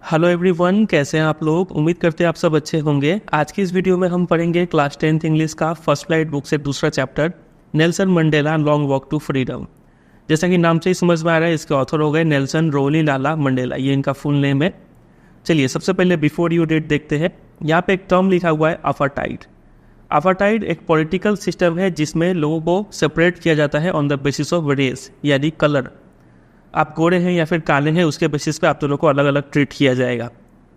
Hello everyone, कैसे हैं आप लोग। उम्मीद करते हैं आप सब अच्छे होंगे। आज की इस वीडियो में हम पढ़ेंगे क्लास 10th इंग्लिश का फर्स्ट फ्लाइट बुक से दूसरा chapter Nelson Mandela long walk to freedom. जैसा कि नाम से ही समझ में आ रहा है, इसके ऑथर हो गए नेल्सन रोनीलाला मंडेला, ये इनका फुल नेम है। चलिए सबसे पहले बिफोर यू डेट देखते हैं। यहाँ पे एक टर्म लिखा हुआ है अपार्थाइड। अपार्थाइड एक पॉलिटिकल सिस्टम है जिसमें लोगों को सेपरेट किया जाता है on the basis of race, यानी कलर। आप गोरे हैं या फिर काले हैं, उसके बेसिस पे आप दोनों को अलग अलग ट्रीट किया जाएगा।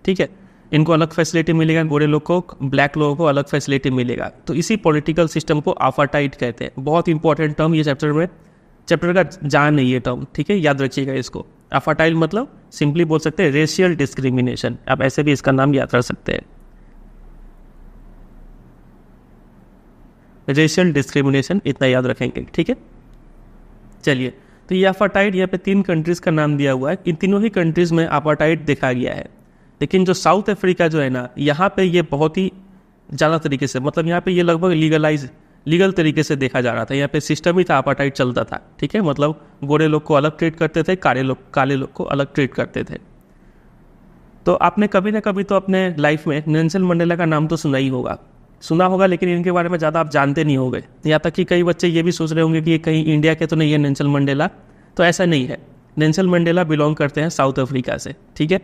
ठीक है, इनको अलग फैसिलिटी मिलेगा, गोरे लोग को, ब्लैक लोगों को अलग फैसिलिटी मिलेगा। तो इसी पॉलिटिकल सिस्टम को अपार्थाइड कहते हैं। बहुत इंपॉर्टेंट टर्म ये चैप्टर का जान है ये टर्म। ठीक है, याद रखिएगा इसको। अपार्थाइड मतलब सिंपली बोल सकते हैं रेशियल डिस्क्रिमिनेशन। आप ऐसे भी इसका नाम याद कर सकते हैं, रेशियल डिस्क्रिमिनेशन, इतना याद रखेंगे। ठीक है, चलिए। तो ये अपार्थाइड, यहाँ पे 3 कंट्रीज़ का नाम दिया हुआ है। इन तीनों ही कंट्रीज़ में अपार्थाइड देखा गया है। लेकिन जो साउथ अफ्रीका जो है ना, यहाँ पे ये बहुत ही ज़्यादा तरीके से, मतलब यहाँ पे ये लगभग लीगल तरीके से देखा जा रहा था। यहाँ पे सिस्टम ही था, अपार्थाइड चलता था। ठीक है, मतलब गोरे लोग को अलग ट्रीट करते थे, काले लोग को अलग ट्रीट करते थे। तो आपने कभी ना कभी तो अपने लाइफ में नेल्सन मंडेला का नाम तो सुना होगा, लेकिन इनके बारे में ज़्यादा आप जानते नहीं होंगे। यहाँ तक कि कई बच्चे ये भी सोच रहे होंगे कि ये कहीं इंडिया के तो नहीं है नेल्सन मंडेला। तो ऐसा नहीं है, नेल्सन मंडेला बिलोंग करते हैं साउथ अफ्रीका से। ठीक है,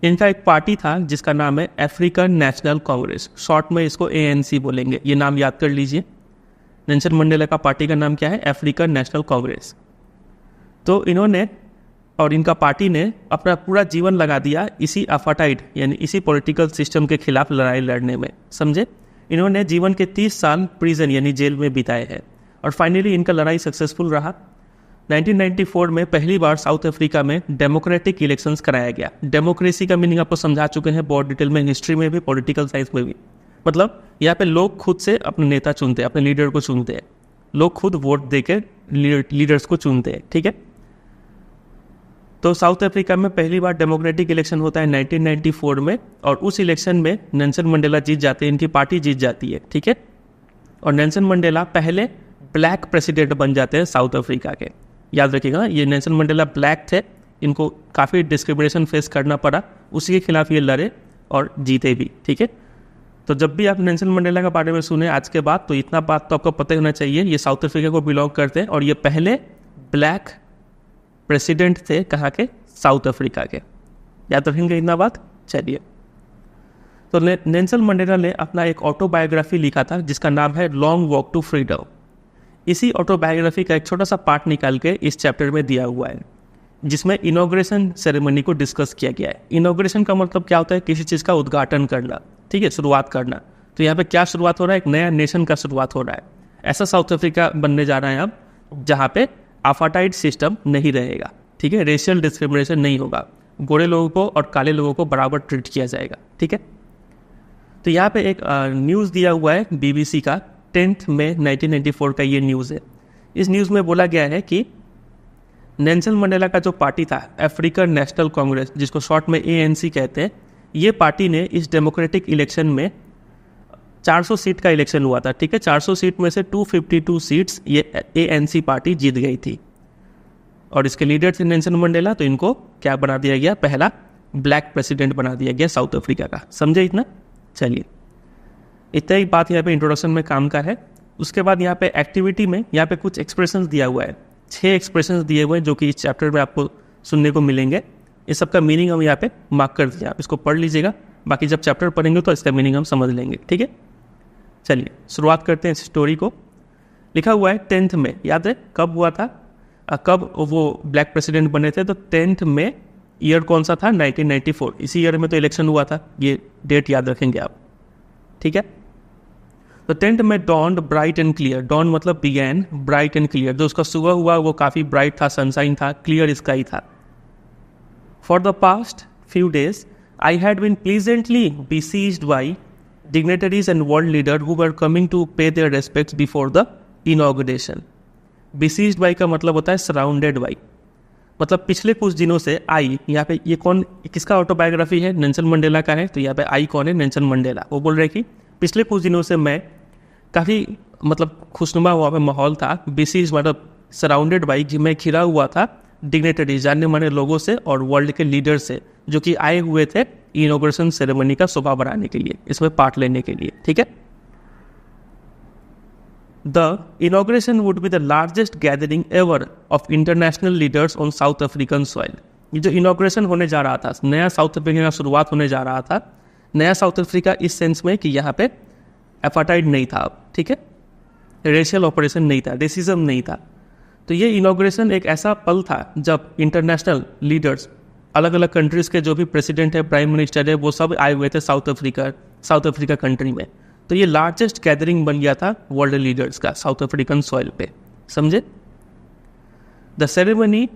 इनका एक पार्टी था जिसका नाम है अफ्रीकन नेशनल कांग्रेस, शॉर्ट में इसको ANC बोलेंगे। ये नाम याद कर लीजिए। नेल्सन मंडेला का पार्टी का नाम क्या है? African national Congress. तो इन्होंने और इनका पार्टी ने अपना पूरा जीवन लगा दिया इसी अपार्थाइड यानी इसी पॉलिटिकल सिस्टम के खिलाफ लड़ाई लड़ने में। समझे? इन्होंने जीवन के 30 साल प्रिजन यानी जेल में बिताए हैं और फाइनली इनका लड़ाई सक्सेसफुल रहा। 1994 में पहली बार साउथ अफ्रीका में डेमोक्रेटिक इलेक्शंस कराया गया। डेमोक्रेसी का मीनिंग आपको समझा चुके हैं बहुत डिटेल में, हिस्ट्री में भी, पॉलिटिकल साइंस में भी। मतलब यहाँ पे लोग खुद से अपने नेता चुनते हैं, अपने लीडर को चुनते हैं। लोग खुद वोट देकर लीडर्स को चुनते हैं। ठीक है, तो साउथ अफ्रीका में पहली बार डेमोक्रेटिक इलेक्शन होता है 1994 में, और उस इलेक्शन में नेल्सन मंडेला जीत जाते हैं, इनकी पार्टी जीत जाती है। ठीक है, और नेल्सन मंडेला पहले ब्लैक प्रेसिडेंट बन जाते हैं साउथ अफ्रीका के। याद रखिएगा, ये नेल्सन मंडेला ब्लैक थे, इनको काफ़ी डिस्क्रिमिनेशन फेस करना पड़ा, उसी के खिलाफ ये लड़े और जीते भी। ठीक है, तो जब भी आप नेल्सन मंडेला के बारे में सुने आज के बाद, तो इतना बात तो आपको पता होना चाहिए, ये साउथ अफ्रीका को बिलोंग करते हैं और ये पहले ब्लैक प्रेसिडेंट थे। कहाँ के? साउथ अफ्रीका के। याद रखेंगे इतना बात। चलिए, तो नेल्सन मंडेला ने अपना एक ऑटोबायोग्राफी लिखा था जिसका नाम है लॉन्ग वॉक टू फ्रीडम। इसी ऑटोबायोग्राफी का एक छोटा सा पार्ट निकाल के इस चैप्टर में दिया हुआ है, जिसमें इनॉग्रेशन सेरेमनी को डिस्कस किया गया है। इनॉग्रेशन का मतलब क्या होता है? किसी चीज़ का उद्घाटन करना। ठीक है, शुरुआत करना। तो यहाँ पे क्या शुरुआत हो रहा है? एक नया नेशन का शुरुआत हो रहा है। ऐसा साउथ अफ्रीका बनने जा रहा है अब, जहाँ पे अपार्थाइड सिस्टम नहीं रहेगा। ठीक है, रेशियल डिस्क्रिमिनेशन नहीं होगा, गोरे लोगों को और काले लोगों को बराबर ट्रीट किया जाएगा। ठीक है, तो यहाँ पे एक न्यूज़ दिया हुआ है BBC का, 10 मई 1994 का ये न्यूज़ है। इस न्यूज़ में बोला गया है कि नेल्सन मंडेला का जो पार्टी था अफ्रीकन नेशनल कांग्रेस, जिसको शॉर्ट में ANC कहते हैं, ये पार्टी ने इस डेमोक्रेटिक इलेक्शन में 400 सीट का इलेक्शन हुआ था। ठीक है, 400 सीट में से 252 सीट्स ये ANC पार्टी जीत गई थी और इसके लीडर थे नेल्सन मंडेला। तो इनको क्या बना दिया गया? पहला ब्लैक प्रेसिडेंट बना दिया गया साउथ अफ्रीका का। समझे इतना? चलिए, इतना ही बात यहाँ पे इंट्रोडक्शन में काम का है। उसके बाद यहाँ पे एक्टिविटी में यहाँ पे कुछ एक्सप्रेशंस दिया हुआ है, 6 एक्सप्रेशंस दिए हुए हैं जो कि इस चैप्टर में आपको सुनने को मिलेंगे। इस सब का मीनिंग हम यहाँ पे मार्क कर दिया, आप इसको पढ़ लीजिएगा। बाकी जब चैप्टर पढ़ेंगे तो इसका मीनिंग हम समझ लेंगे। ठीक है, चलिए शुरुआत करते हैं इस स्टोरी को। लिखा हुआ है 10 में, याद है कब हुआ था? कब वो ब्लैक प्रेसिडेंट बने थे? तो 10 में ईयर कौन सा था? 1994। इसी ईयर में तो इलेक्शन हुआ था, ये डेट याद रखेंगे आप। ठीक है, तो 10 में dawned bright and clear. Dawn मतलब बिगैन, ब्राइट एंड क्लियर, जो उसका सुबह हुआ वो काफ़ी ब्राइट था, सनशाइन था, क्लियर स्काई था। For the past few days I had been pleasantly besieged by dignitaries and world leaders who were coming to pay their respects before the inauguration. besieged by का मतलब होता है surrounded by। मतलब पिछले कुछ दिनों से आई, यहाँ पे ये कौन, किसका ऑटोबायोग्राफी है? नेल्सन मंडेला का है। तो यहाँ पे आई कौन है? Nelson Mandela. वो बोल रहे कि पिछले कुछ दिनों से मैं काफ़ी मतलब खुशनुमा हुआ पे माहौल था। besieged मतलब सराउंडेड बाई, मैं घिरा हुआ था डिग्नेटरीज, जानने माने लोगों से और वर्ल्ड के लीडर से, जो कि आए हुए थे इनॉग्रेशन सेरेमनी का शोभा बढ़ाने के लिए, इसमें पार्ट लेने के लिए। ठीक है, the inauguration would be the largest gathering ever of international leaders on south African soil. ये जो इनॉग्रेशन होने जा रहा था, नया साउथ अफ्रीका का शुरुआत होने जा रहा था, नया साउथ अफ्रीका इस सेंस में कि यहाँ पे एपार्टाइड नहीं था अब, ठीक है, रेशियल ऑपरेशन नहीं था, रेसिज्म नहीं था। तो ये इनॉग्रेशन एक ऐसा पल था जब इंटरनेशनल लीडर्स, अलग अलग कंट्रीज़ के जो भी प्रेसिडेंट है, प्राइम मिनिस्टर है, वो सब आए हुए थे साउथ अफ्रीका कंट्री में। तो ये लार्जेस्ट गैदरिंग बन गया था वर्ल्ड लीडर्स का साउथ अफ्रीकन सॉइल पे, समझे। The ceremony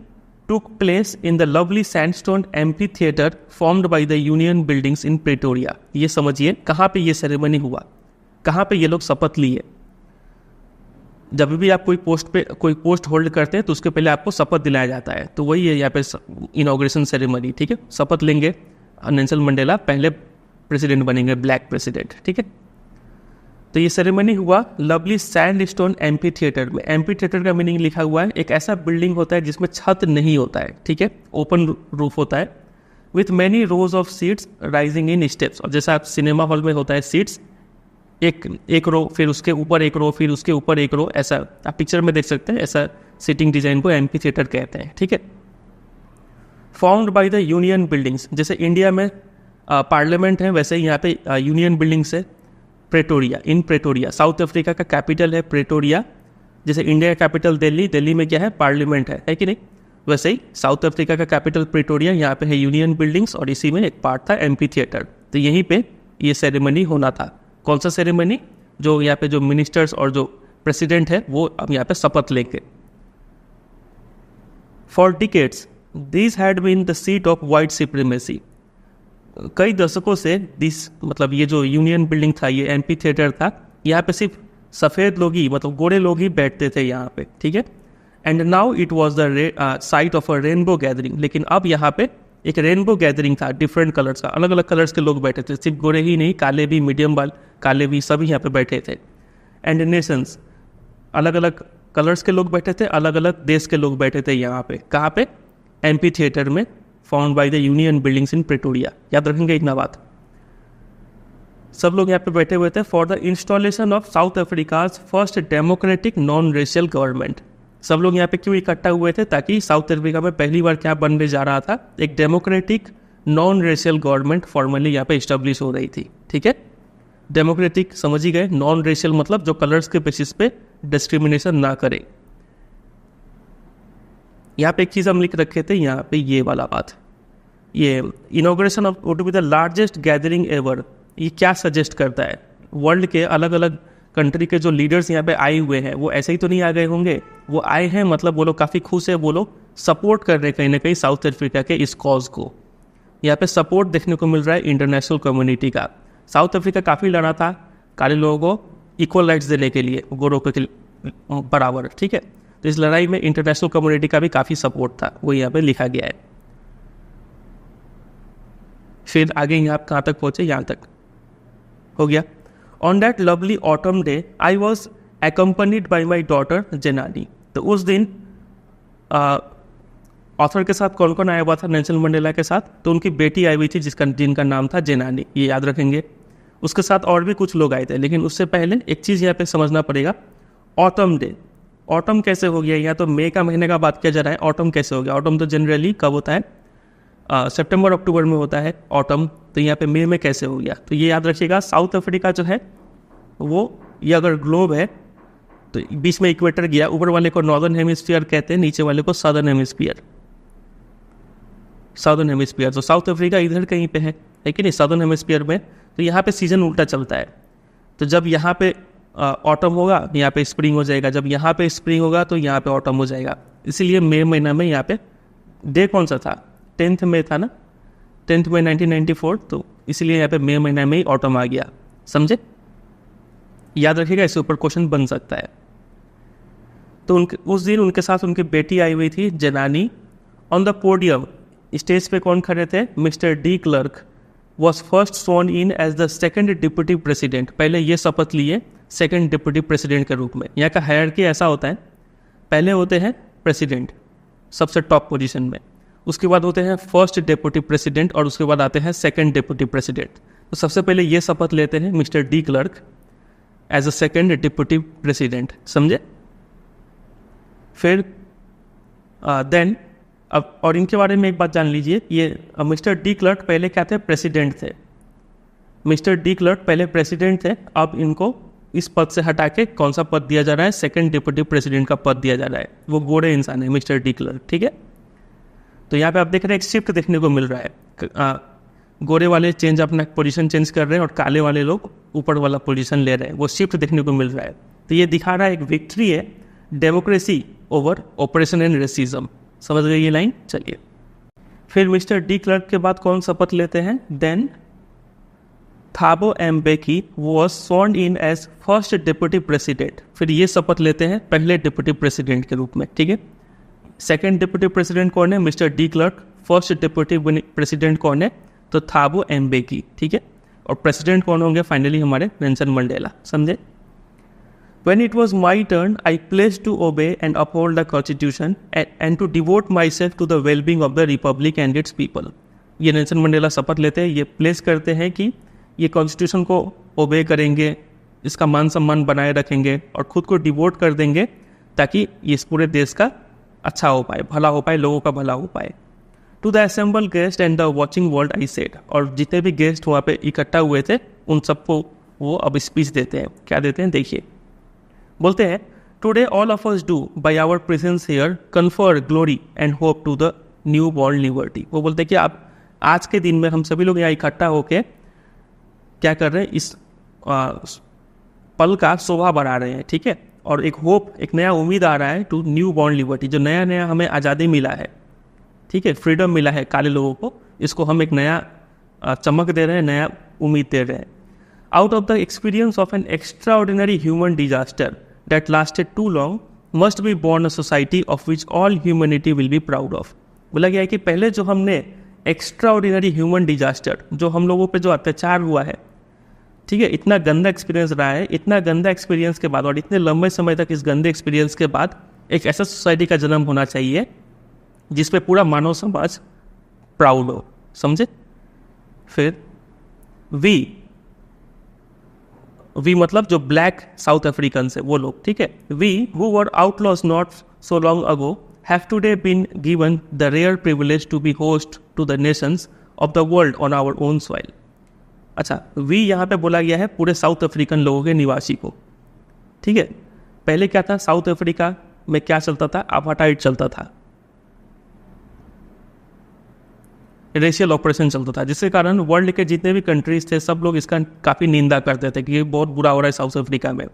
took place in the lovely sandstone amphitheater formed by the Union buildings in Pretoria। ये समझिए कहाँ पे ये सेरेमनी हुआ, कहाँ पे ये लोग शपथ लिए। जब भी आप कोई पोस्ट होल्ड करते हैं तो उसके पहले आपको शपथ दिलाया जाता है, तो वही है यहाँ पे इनॉग्रेशन सेरेमनी। ठीक है, शपथ लेंगे, नेल्सन मंडेला पहले प्रेसिडेंट बनेंगे, ब्लैक प्रेसिडेंट। ठीक है, तो ये सेरेमनी हुआ लवली सैंडस्टोन एम्पी थिएटर में। एम्पी थिएटर का मीनिंग लिखा हुआ है, एक ऐसा बिल्डिंग होता है जिसमें छत नहीं होता है, ठीक है, ओपन रूफ होता है, with many rose of seats rising in steps. और जैसा आप सिनेमा हॉल में होता है सीट्स, एक रो, फिर उसके ऊपर एक रो, फिर उसके ऊपर एक रो, ऐसा आप पिक्चर में देख सकते हैं। ऐसा सीटिंग डिजाइन को एम्पी थिएटर कहते हैं। ठीक है, formed by the union buildings, जैसे इंडिया में पार्लियामेंट है वैसे ही यहाँ पे यूनियन बिल्डिंग्स है। प्रेटोरिया साउथ अफ्रीका का कैपिटल है प्रेटोरिया। जैसे इंडिया का कैपिटल दिल्ली, दिल्ली में क्या है, पार्लियामेंट है कि नहीं, वैसे ही साउथ अफ्रीका का कैपिटल प्रेटोरिया, यहाँ पे है यूनियन बिल्डिंग्स, और इसी में एक पार्ट था एम्पी थिएटर। तो यहीं पे ये सेरेमनी होना था। कौन सा सेरेमनी, जो यहाँ पे जो मिनिस्टर्स और जो प्रेसिडेंट है वो अब यहाँ पे शपथ लेंगे। For decades this had been the seat of white supremacy. कई दशकों से मतलब ये जो यूनियन बिल्डिंग था, ये एम्पी थिएटर था, यहाँ पे सिर्फ सफ़ेद लोग ही, मतलब गोरे लोग ही बैठते थे यहाँ पे। ठीक है, and now it was the site of a rainbow gathering. लेकिन अब यहाँ पे एक रेनबो गैदरिंग था, डिफरेंट कलर्स का, अलग अलग कलर्स के लोग बैठे थे, सिर्फ गोरे ही नहीं, काले भी, मीडियम बाल काले भी, सभी यहाँ पे बैठे थे। एंड नेशंस, अलग अलग कलर्स के लोग बैठे थे, अलग अलग देश के लोग बैठे थे यहाँ पे। कहाँ पे, एम्पी थिएटर में, found by the union buildings in Pretoria. याद रखेंगे इतना बात। सब लोग यहाँ पे बैठे हुए थे for the installation of south Africa's first democratic non racial government. सब लोग यहाँ पे क्यों इकट्ठा हुए थे, ताकि साउथ अफ्रीका में पहली बार क्या बनने जा रहा था, एक democratic non racial government formally यहाँ पे इस्टेब्लिश हो रही थी। ठीक है, डेमोक्रेटिक समझ ही गए, नॉन रेशियल मतलब जो कलर्स के बेसिस पे डिस्क्रिमिनेशन ना करे। यहाँ पे एक चीज़ हम लिख रखे थे, यहाँ पे ये वाला बात, ये inauguration of would be the largest gathering ever. ये क्या सजेस्ट करता है, वर्ल्ड के अलग अलग कंट्री के जो लीडर्स यहाँ पे आए हुए हैं वो ऐसे ही तो नहीं आ गए होंगे, वो आए हैं मतलब वो लोग काफ़ी खुश है, वो लोग सपोर्ट कर रहे हैं कहीं ना कहीं साउथ अफ्रीका के इस कॉज को। यहाँ पे सपोर्ट देखने को मिल रहा है इंटरनेशनल कम्युनिटी का। साउथ अफ्रीका काफ़ी लड़ा था काले लोगों को इक्वल राइट्स देने के लिए, गोरों के बराबर। ठीक है, तो इस लड़ाई में इंटरनेशनल कम्युनिटी का भी काफ़ी सपोर्ट था, वो यहाँ पे लिखा गया है। फिर आगे यहाँ कहाँ तक पहुँचे, यहाँ तक हो गया। On that lovely autumn day I was accompanied by my daughter Janani. तो उस दिन ऑथर के साथ कौन कौन आया हुआ था, नेल्सन मंडेला के साथ, तो उनकी बेटी आई हुई थी जिनका नाम था जेनानी, ये याद रखेंगे। उसके साथ और भी कुछ लोग आए थे, लेकिन उससे पहले एक चीज़ यहाँ पे समझना पड़ेगा, ऑटम डे। ऑटम कैसे हो गया, यहाँ तो मई का महीने का बात किया जा रहा है, ऑटम कैसे हो गया। ऑटम तो जनरली कब होता है, सितंबर अक्टूबर में होता है ऑटम, तो यहाँ पे मई में कैसे हो गया। तो ये याद रखिएगा, साउथ अफ्रीका जो है वो, ये अगर ग्लोब है तो बीच में इक्वेटर गया, ऊपर वाले को नॉर्दर्न हेमिस्फीयर कहते हैं, नीचे वाले को साउदर्न हेमिस्फीयर। तो साउथ अफ्रीका इधर कहीं पे है कि नहीं, साउदर्न हेमिस्फीयर में। तो यहाँ पे सीजन उल्टा चलता है, तो जब यहाँ पे ऑटम होगा यहाँ पे स्प्रिंग हो जाएगा, जब यहाँ पे स्प्रिंग होगा तो यहाँ पे ऑटम हो जाएगा। इसीलिए मई महीना में यहाँ पे डे कौन सा था, 10 मई था ना, 10 मई 1994, तो इसलिए यहाँ पे मई महीना में ही ऑटम आ गया, समझे। याद रखिएगा, इसके ऊपर क्वेश्चन बन सकता है। तो उस दिन उनके साथ उनकी बेटी आई हुई थी Janani. On the podium, stage पे कौन खड़े थे, mister de Klerk was first sworn in as the second deputy president. पहले ये शपथ लिए सेकेंड डिप्टी प्रेसिडेंट के रूप में। यहाँ का हायरार्की ऐसा होता है, पहले होते हैं प्रेसिडेंट, सबसे टॉप पोजीशन में। उसके बाद होते हैं फर्स्ट डेप्यूटी प्रेसिडेंट और उसके बाद आते हैं सेकंड डेप्यूटी प्रेसिडेंट। तो सबसे पहले ये शपथ लेते हैं Mr de Klerk as a second deputy president, समझे। फिर देन अब और इनके बारे में एक बात जान लीजिए, ये मिस्टर डी क्लर्क पहले क्या थे, प्रेसिडेंट थे। मिस्टर डी क्लर्क पहले प्रेसिडेंट थे, अब इनको इस पद से हटा के कौन सा पद दिया जा रहा है, सेकंड डिप्टी प्रेसिडेंट का पद दिया जा रहा है। वो गोरे इंसान है मिस्टर डी क्लर्क, ठीक है। तो यहाँ पे आप देख रहे हैं एक शिफ्ट देखने को मिल रहा है, गोरे वाले चेंज अपना पोजीशन चेंज कर रहे हैं और काले वाले लोग ऊपर वाला पोजीशन ले रहे हैं, वो शिफ्ट देखने को मिल रहा है। तो ये दिखा रहा है एक विक्ट्री है democracy over operation and racism. समझ गए ये लाइन। चलिए फिर मिस्टर डी क्लर्क के बाद कौन शपथ लेते हैं, then Thabo Mbeki was sworn in as first deputy president. फिर ये शपथ लेते हैं पहले डिप्टी प्रेसिडेंट के रूप में, ठीक है। सेकंड डिप्टी प्रेसिडेंट कौन है, mister de clerk. First deputy president कौन है, तो थाबो एम्बेकी, ठीक है। और प्रेसिडेंट कौन होंगे फाइनली, हमारे नेल्सन मंडेला, समझे। When it was my turn, I pledged to obey and uphold the Constitution and to devote myself to the well-being of the Republic and its people. ये नेल्सन मंडेला शपथ लेते हैं, ये place करते हैं कि ये कॉन्स्टिट्यूशन को ओबे करेंगे, इसका मान सम्मान बनाए रखेंगे और खुद को डिवोट कर देंगे ताकि इस पूरे देश का अच्छा हो पाए, भला हो पाए, लोगों का भला हो पाए। To the assemble guest and the watching world I said, और जितने भी गेस्ट वहाँ पे इकट्ठा हुए थे उन सबको वो अब स्पीच देते हैं। क्या देते हैं देखिए, बोलते हैं today all of us do by our presence here confer glory and hope to the newborn liberty. वो बोलते हैं कि आप आज के दिन में हम सभी लोग यहाँ इकट्ठा होके क्या कर रहे हैं, इस पल का शोभा बढ़ा रहे हैं, ठीक है। और एक होप, एक नया उम्मीद आ रहा है टू न्यू बॉर्न लिबर्टी, जो नया नया हमें आज़ादी मिला है, ठीक है, फ्रीडम मिला है काले लोगों को, इसको हम एक नया चमक दे रहे हैं, नया उम्मीद दे रहे हैं। Out of the experience of N extraordinary human disaster that lasted too long must be born a society of which all humanity will be proud of। बोला गया है कि पहले जो हमने एक्स्ट्राऑर्डिनरी ह्यूमन डिजास्टर, जो हम लोगों पे जो अत्याचार हुआ है, ठीक है, इतना गंदा एक्सपीरियंस रहा है, इतना गंदा एक्सपीरियंस के बाद और इतने लंबे समय तक इस गंदे एक्सपीरियंस के बाद एक ऐसा सोसाइटी का जन्म होना चाहिए जिस पे पूरा मानव समाज प्राउड हो, समझे। फिर वी मतलब जो ब्लैक साउथ अफ्रीकन है वो लोग, ठीक है। We who were outlaws not so long ago have today been given the rare privilege to be host to the nations of the world on our own soil. अच्छा, we यहाँ पे बोला गया है पूरे साउथ अफ्रीकन लोगों के निवासी को, ठीक है। पहले क्या था, साउथ अफ्रीका में क्या चलता था, अपार्टाइड चलता था, रेशियल ऑपरेशन चलता था, जिसके कारण वर्ल्ड के जितने भी कंट्रीज थे सब लोग इसका काफ़ी निंदा करते थे कि ये बहुत बुरा हो रहा है साउथ अफ्रीका में।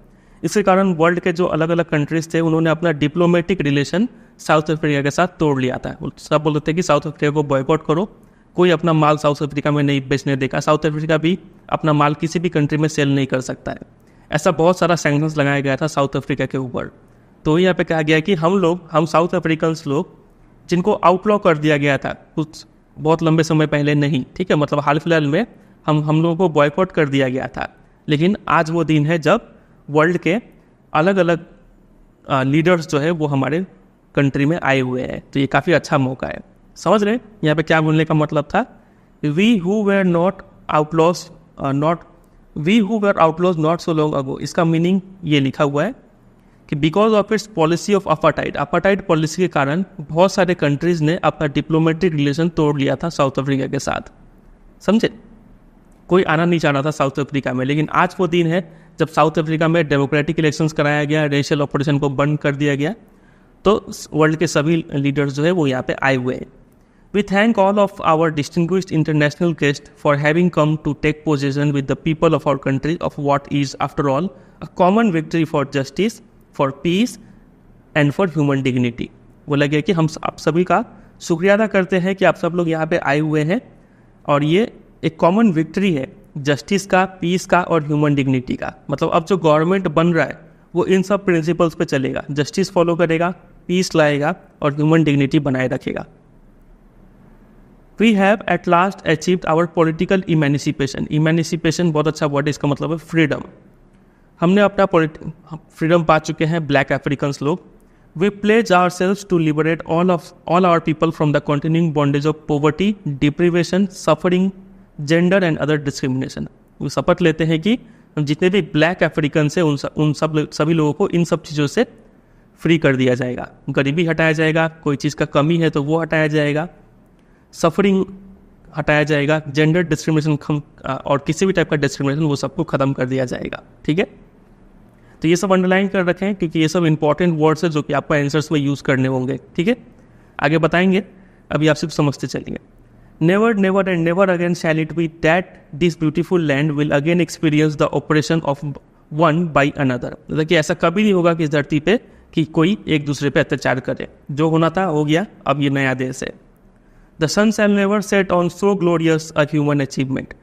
इसके कारण वर्ल्ड के जो अलग अलग कंट्रीज थे उन्होंने अपना डिप्लोमेटिक रिलेशन साउथ अफ्रीका के साथ तोड़ लिया था। सब बोलते थे कि साउथ अफ्रीका को बॉयकॉट करो, कोई अपना माल साउथ अफ्रीका में नहीं बेचने देगा, साउथ अफ्रीका भी अपना माल किसी भी कंट्री में सेल नहीं कर सकता है। ऐसा बहुत सारा सैंक्शंस लगाया गया था साउथ अफ्रीका के ऊपर। तो यहाँ पे कहा गया कि हम साउथ अफ्रीकन्स लोग जिनको आउटलॉ कर दिया गया था कुछ बहुत लंबे समय पहले नहीं, ठीक है, मतलब हाल फिलहाल में हम लोगों को बॉयकॉट कर दिया गया था, लेकिन आज वो दिन है जब वर्ल्ड के अलग अलग लीडर्स जो है वो हमारे कंट्री में आए हुए हैं। तो ये काफ़ी अच्छा मौका है, समझ रहे हैं यहाँ पे क्या बोलने का मतलब था। We who were outlaws not so long ago, इसका मीनिंग ये लिखा हुआ है कि because of its policy of apartheid policy के कारण बहुत सारे कंट्रीज ने अपना डिप्लोमेटिक रिलेशन तोड़ लिया था साउथ अफ्रीका के साथ, समझे। कोई आना नहीं चाह रहा था साउथ अफ्रीका में, लेकिन आज वो दिन है जब साउथ अफ्रीका में डेमोक्रेटिक इलेक्शंस कराया गया, रेशियल ऑपरेशन को बंद कर दिया गया, तो वर्ल्ड के सभी लीडर्स जो है वो यहाँ पे आए हुए हैं। We thank all of our distinguished international guest for having come to take position with the people of our country of what is after all a common victory for justice, for peace and for human dignity. बोला गया कि हम आप सभी का शुक्रिया अदा करते हैं कि आप सब लोग यहाँ पे आए हुए हैं और ये एक कॉमन विक्ट्री है जस्टिस का, पीस का और ह्यूमन डिग्निटी का। मतलब अब जो गवर्नमेंट बन रहा है वो इन सब प्रिंसिपल्स पे चलेगा, जस्टिस फॉलो करेगा, पीस लाएगा और ह्यूमन डिग्निटी बनाए रखेगा। We have at last achieved our political emancipation. Emancipation बहुत अच्छा वर्ड है, इसका मतलब है फ्रीडम। हमने अपना फ्रीडम पा चुके हैं ब्लैक अफ्रीकन्स लोग, We pledge ourselves to liberate all our people from the continuing bondage of poverty, deprivation, suffering, gender and other discrimination. वो शपथ लेते हैं कि हम जितने भी ब्लैक अफ्रीकन से उन सभी लोगों को इन सब चीज़ों से फ्री कर दिया जाएगा. गरीबी हटाया जाएगा, कोई चीज़ का कमी है तो वो हटाया जाएगा, सफरिंग हटाया जाएगा, जेंडर डिस्क्रिमिनेशन और किसी भी टाइप का डिस्क्रिमिनेशन वो सबको ख़त्म कर दिया जाएगा. ठीक है, तो ये सब अंडरलाइन कर रखें क्योंकि ये सब इंपॉर्टेंट वर्ड्स है जो कि आपको आंसर्स में यूज़ करने होंगे. ठीक है, आगे बताएंगे, अभी आप सिर्फ समझते चलिए. Never never and never again shall it be that this beautiful land will again experience the operation of one by another. मतलब कि ऐसा कभी नहीं होगा कि इस धरती पे कि कोई एक दूसरे पे अत्याचार करे. जो होना था हो गया, अब ये नया देश है. The sun shall never set on so glorious a human achievement.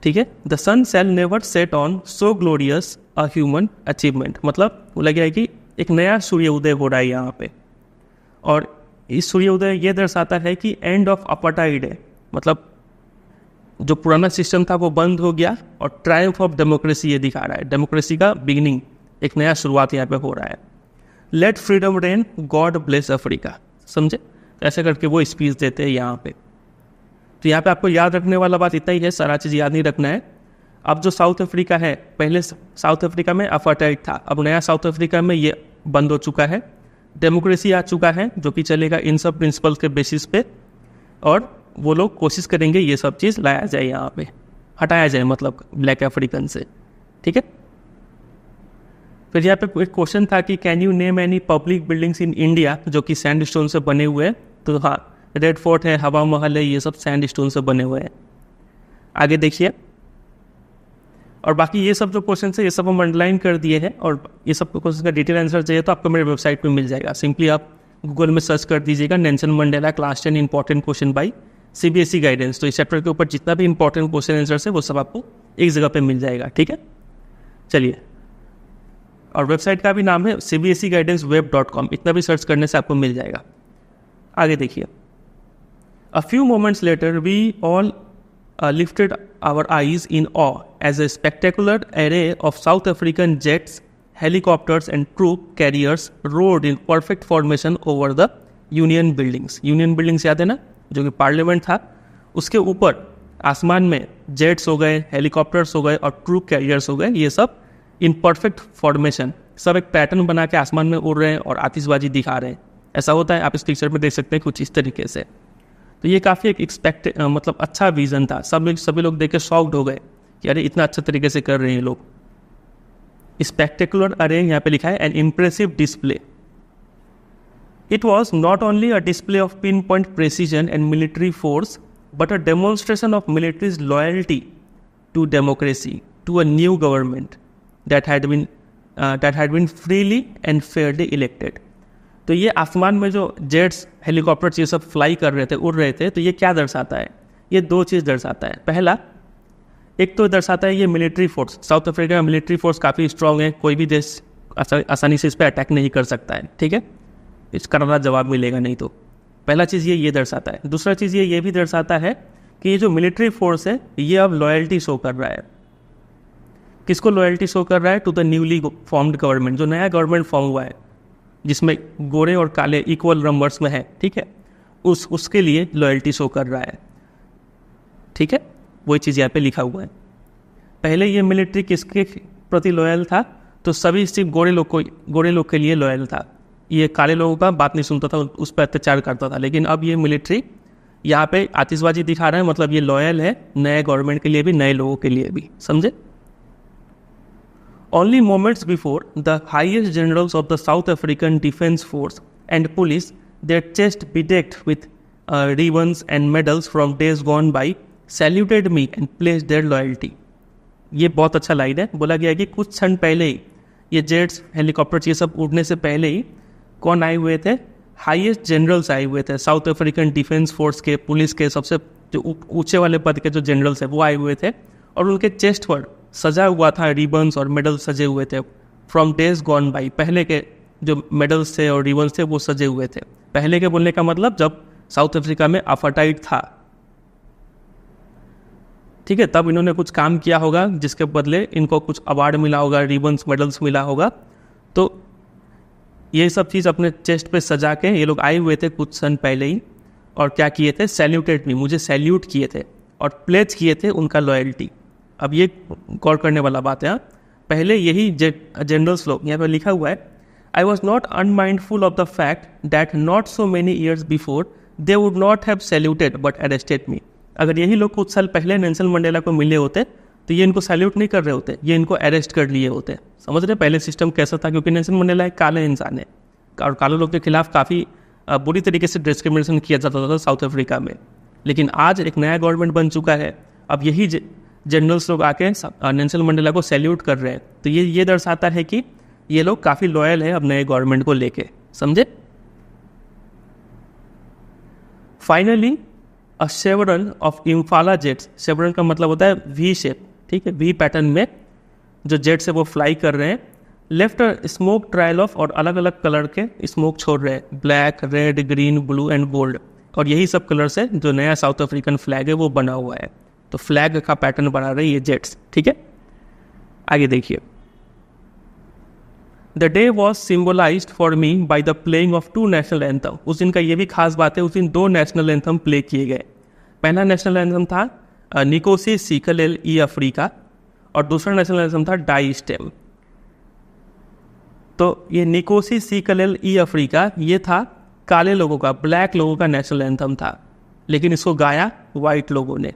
ठीक है, the sun shall never set on so glorious a human achievement. मतलब बोला गया है कि एक नया सूर्योदय हो रहा है यहाँ पे, और इस सूर्योदय ये दर्शाता है कि एंड ऑफ अपार्टाइड है. मतलब जो पुराना सिस्टम था वो बंद हो गया और ट्रायम्फ ऑफ डेमोक्रेसी ये दिखा रहा है. डेमोक्रेसी का बिगिनिंग, एक नया शुरुआत यहाँ पे हो रहा है. Let freedom reign, God bless Africa. समझे, ऐसे करके वो स्पीच देते हैं यहाँ पे. तो यहाँ पे आपको याद रखने वाला बात इतना ही है, सारा चीज़ याद नहीं रखना है. अब जो साउथ अफ्रीका है, पहले साउथ अफ्रीका में अपार्टाइड था, अब नया साउथ अफ्रीका में ये बंद हो चुका है. डेमोक्रेसी आ चुका है जो कि चलेगा इन सब प्रिंसिपल्स के बेसिस पे, और वो लोग कोशिश करेंगे ये सब चीज़ लाया जाए यहाँ पे, हटाया जाए मतलब ब्लैक अफ्रीकन से. ठीक है, फिर यहाँ पे एक क्वेश्चन था कि can you name any public buildings in India जो कि सैंडस्टोन से बने हुए हैं. तो हाँ, रेड फोर्ट है, हवा महल है, ये सब सैंडस्टोन से बने हुए हैं. आगे देखिए, और बाकी ये सब जो क्वेश्चन है ये सब हम अंडरलाइन कर दिए हैं, और ये सब क्वेश्चन का डिटेल आंसर चाहिए तो आपको मेरे वेबसाइट पे मिल जाएगा. सिंपली आप गूगल में सर्च कर दीजिएगा Nelson Mandela class 10 important question by CBSE guidance. तो इस चैप्टर के ऊपर जितना भी इंपॉर्टेंट क्वेश्चन आंसर है वो सब आपको एक जगह पे मिल जाएगा. ठीक है, चलिए, और वेबसाइट का भी नाम है cbseguidanceweb.com. इतना भी सर्च करने से आपको मिल जाएगा. आगे देखिए, a few moments later we all lifted our eyes in awe as a spectacular array of South African jets, helicopters and troop carriers roared in perfect formation over the Union buildings. Union buildings याद है ना, जो कि parliament था, उसके ऊपर आसमान में जेट्स हो गए, हेलीकॉप्टर्स हो गए और ट्रूप कैरियर्स हो गए. ये सब इन परफेक्ट फॉर्मेशन, सब एक पैटर्न बना के आसमान में उड़ रहे हैं और आतिशबाजी दिखा रहे हैं. ऐसा होता है, आप इस पिक्चर में देख सकते हैं कुछ इस तरीके से. तो ये काफ़ी एक मतलब अच्छा विजन था. सभी लोग देख के शॉक्ड हो गए कि अरे इतना अच्छा तरीके से कर रहे हैं लोग. स्पेक्टेकुलर अरे यहाँ पे लिखा है, an impressive display. It was not only a display of pinpoint precision and military force but a demonstration of military's loyalty to democracy, to a new government that had been freely and fairly elected. तो ये आसमान में जो jets, helicopters ये सब fly कर रहे थे, उड़ रहे थे, तो ये क्या दर्शाता है? ये दो चीज़ दर्शाता है. पहला, एक तो दर्शाता है ये मिलिट्री फोर्स, साउथ अफ्रीका में मिलिट्री फोर्स काफ़ी स्ट्रांग है, कोई भी देश आसानी से इस पर अटैक नहीं कर सकता है. ठीक है, इसका करारा जवाब मिलेगा नहीं. तो पहला चीज़ ये दर्शाता है. दूसरा चीज़ ये भी दर्शाता है कि ये जो मिलिट्री फोर्स है ये अब लॉयल्टी शो कर रहा है. किसको लॉयल्टी शो कर रहा है? To the newly formed government. जो नया गवर्नमेंट फॉर्म हुआ है जिसमें गोरे और काले इक्वल नंबर्स में है, ठीक है, उसके लिए लॉयल्टी शो कर रहा है. ठीक है, वही चीज़ यहाँ पे लिखा हुआ है. पहले ये मिलिट्री किसके प्रति लॉयल था? तो सभी सिर्फ गोरे लोग के लिए लॉयल था. ये काले लोगों का बात नहीं सुनता था, उस पर अत्याचार करता था. लेकिन अब ये मिलिट्री यहाँ पे आतिशबाजी दिखा रहा है, मतलब ये लॉयल है नए गवर्नमेंट के लिए भी, नए लोगों के लिए भी. समझे? Only moments before, the highest generals of the South African Defence Force and police, their chest bedecked with ribbons and medals from days gone by, saluted me and pledged their loyalty. ये बहुत अच्छा line है. बोला गया है कि कुछ क्षण पहले ही ये जेट्स, हेलीकॉप्टर्स ये सब उड़ने से पहले ही कौन आए हुए थे? हाईएस्ट जनरल्स आए हुए थे. साउथ अफ्रीकन डिफेंस फोर्स के, पुलिस के सबसे जो ऊंचे वाले पद के जो जनरल्स हैं वो आए हुए थे, और उनके चेस्ट पर सजा हुआ था, रिबन्स और मेडल सजे हुए थे. फ्रॉम डेज गॉन बाई, पहले के जो मेडल्स थे और रिबन्स थे वो सजे हुए थे. पहले के बोलने का मतलब जब साउथ अफ्रीका में अपार्टाइड था. ठीक है, तब इन्होंने कुछ काम किया होगा जिसके बदले इनको कुछ अवार्ड मिला होगा, रिबन्स, मेडल्स मिला होगा. तो ये सब चीज़ अपने चेस्ट पे सजा के ये लोग आए हुए थे कुछ सन पहले ही, और क्या किए थे, सैल्यूटेड मी, मुझे सैल्यूट किए थे और प्लेज किए थे उनका लॉयल्टी। अब ये गौर करने वाला बात है। हाँ, पहले यही जनरल्स लोग, यहाँ पर लिखा हुआ है, I was not unmindful of the fact that not so many years before they would not have saluted but arrested me. अगर यही लोग कुछ साल पहले नेल्सन मंडेला को मिले होते तो ये इनको सैल्यूट नहीं कर रहे होते, ये इनको अरेस्ट कर लिए होते। समझ रहे पहले सिस्टम कैसा था, क्योंकि नेल्सन मंडेला एक काले इंसान है और काले लोग के खिलाफ काफ़ी बुरी तरीके से डिस्क्रिमिनेशन किया जाता था साउथ अफ्रीका में। लेकिन आज एक नया गवर्नमेंट बन चुका है, अब यही जनरल्स लोग आके नेल्सन मंडेला को सैल्यूट कर रहे हैं, तो ये दर्शाता है कि ये लोग काफ़ी लॉयल है अब नए गवर्नमेंट को लेके। समझे। Finally a chevron of Impala jets, chevron का मतलब होता है वी शेप, ठीक है, वी पैटर्न में जो जेट्स है वो फ्लाई कर रहे हैं, लेफ्ट स्मोक ट्रायल ऑफ, और अलग अलग कलर के स्मोक छोड़ रहे हैं, black, red, green, blue and gold, और यही सब कलर से जो नया साउथ अफ्रीकन फ्लैग है वो बना हुआ है। तो फ्लैग का पैटर्न बना रहे ये जेट्स, ठीक है। आगे देखिए, the day was symbolised for me by the playing of 2 national anthem. उस दिन का ये भी खास बात है, उस दिन 2 नेशनल एंथम प्ले किए गए। पहला नेशनल एंथम था निकोसी सीकलेल ई अफ्रीका, और दूसरा नेशनल एंथम था डाई स्टेम। तो ये निकोसी सीकलेल ई अफ्रीका ये था काले लोगों का, ब्लैक लोगों का नेशनल एंथम था, लेकिन इसको गाया वाइट लोगों ने।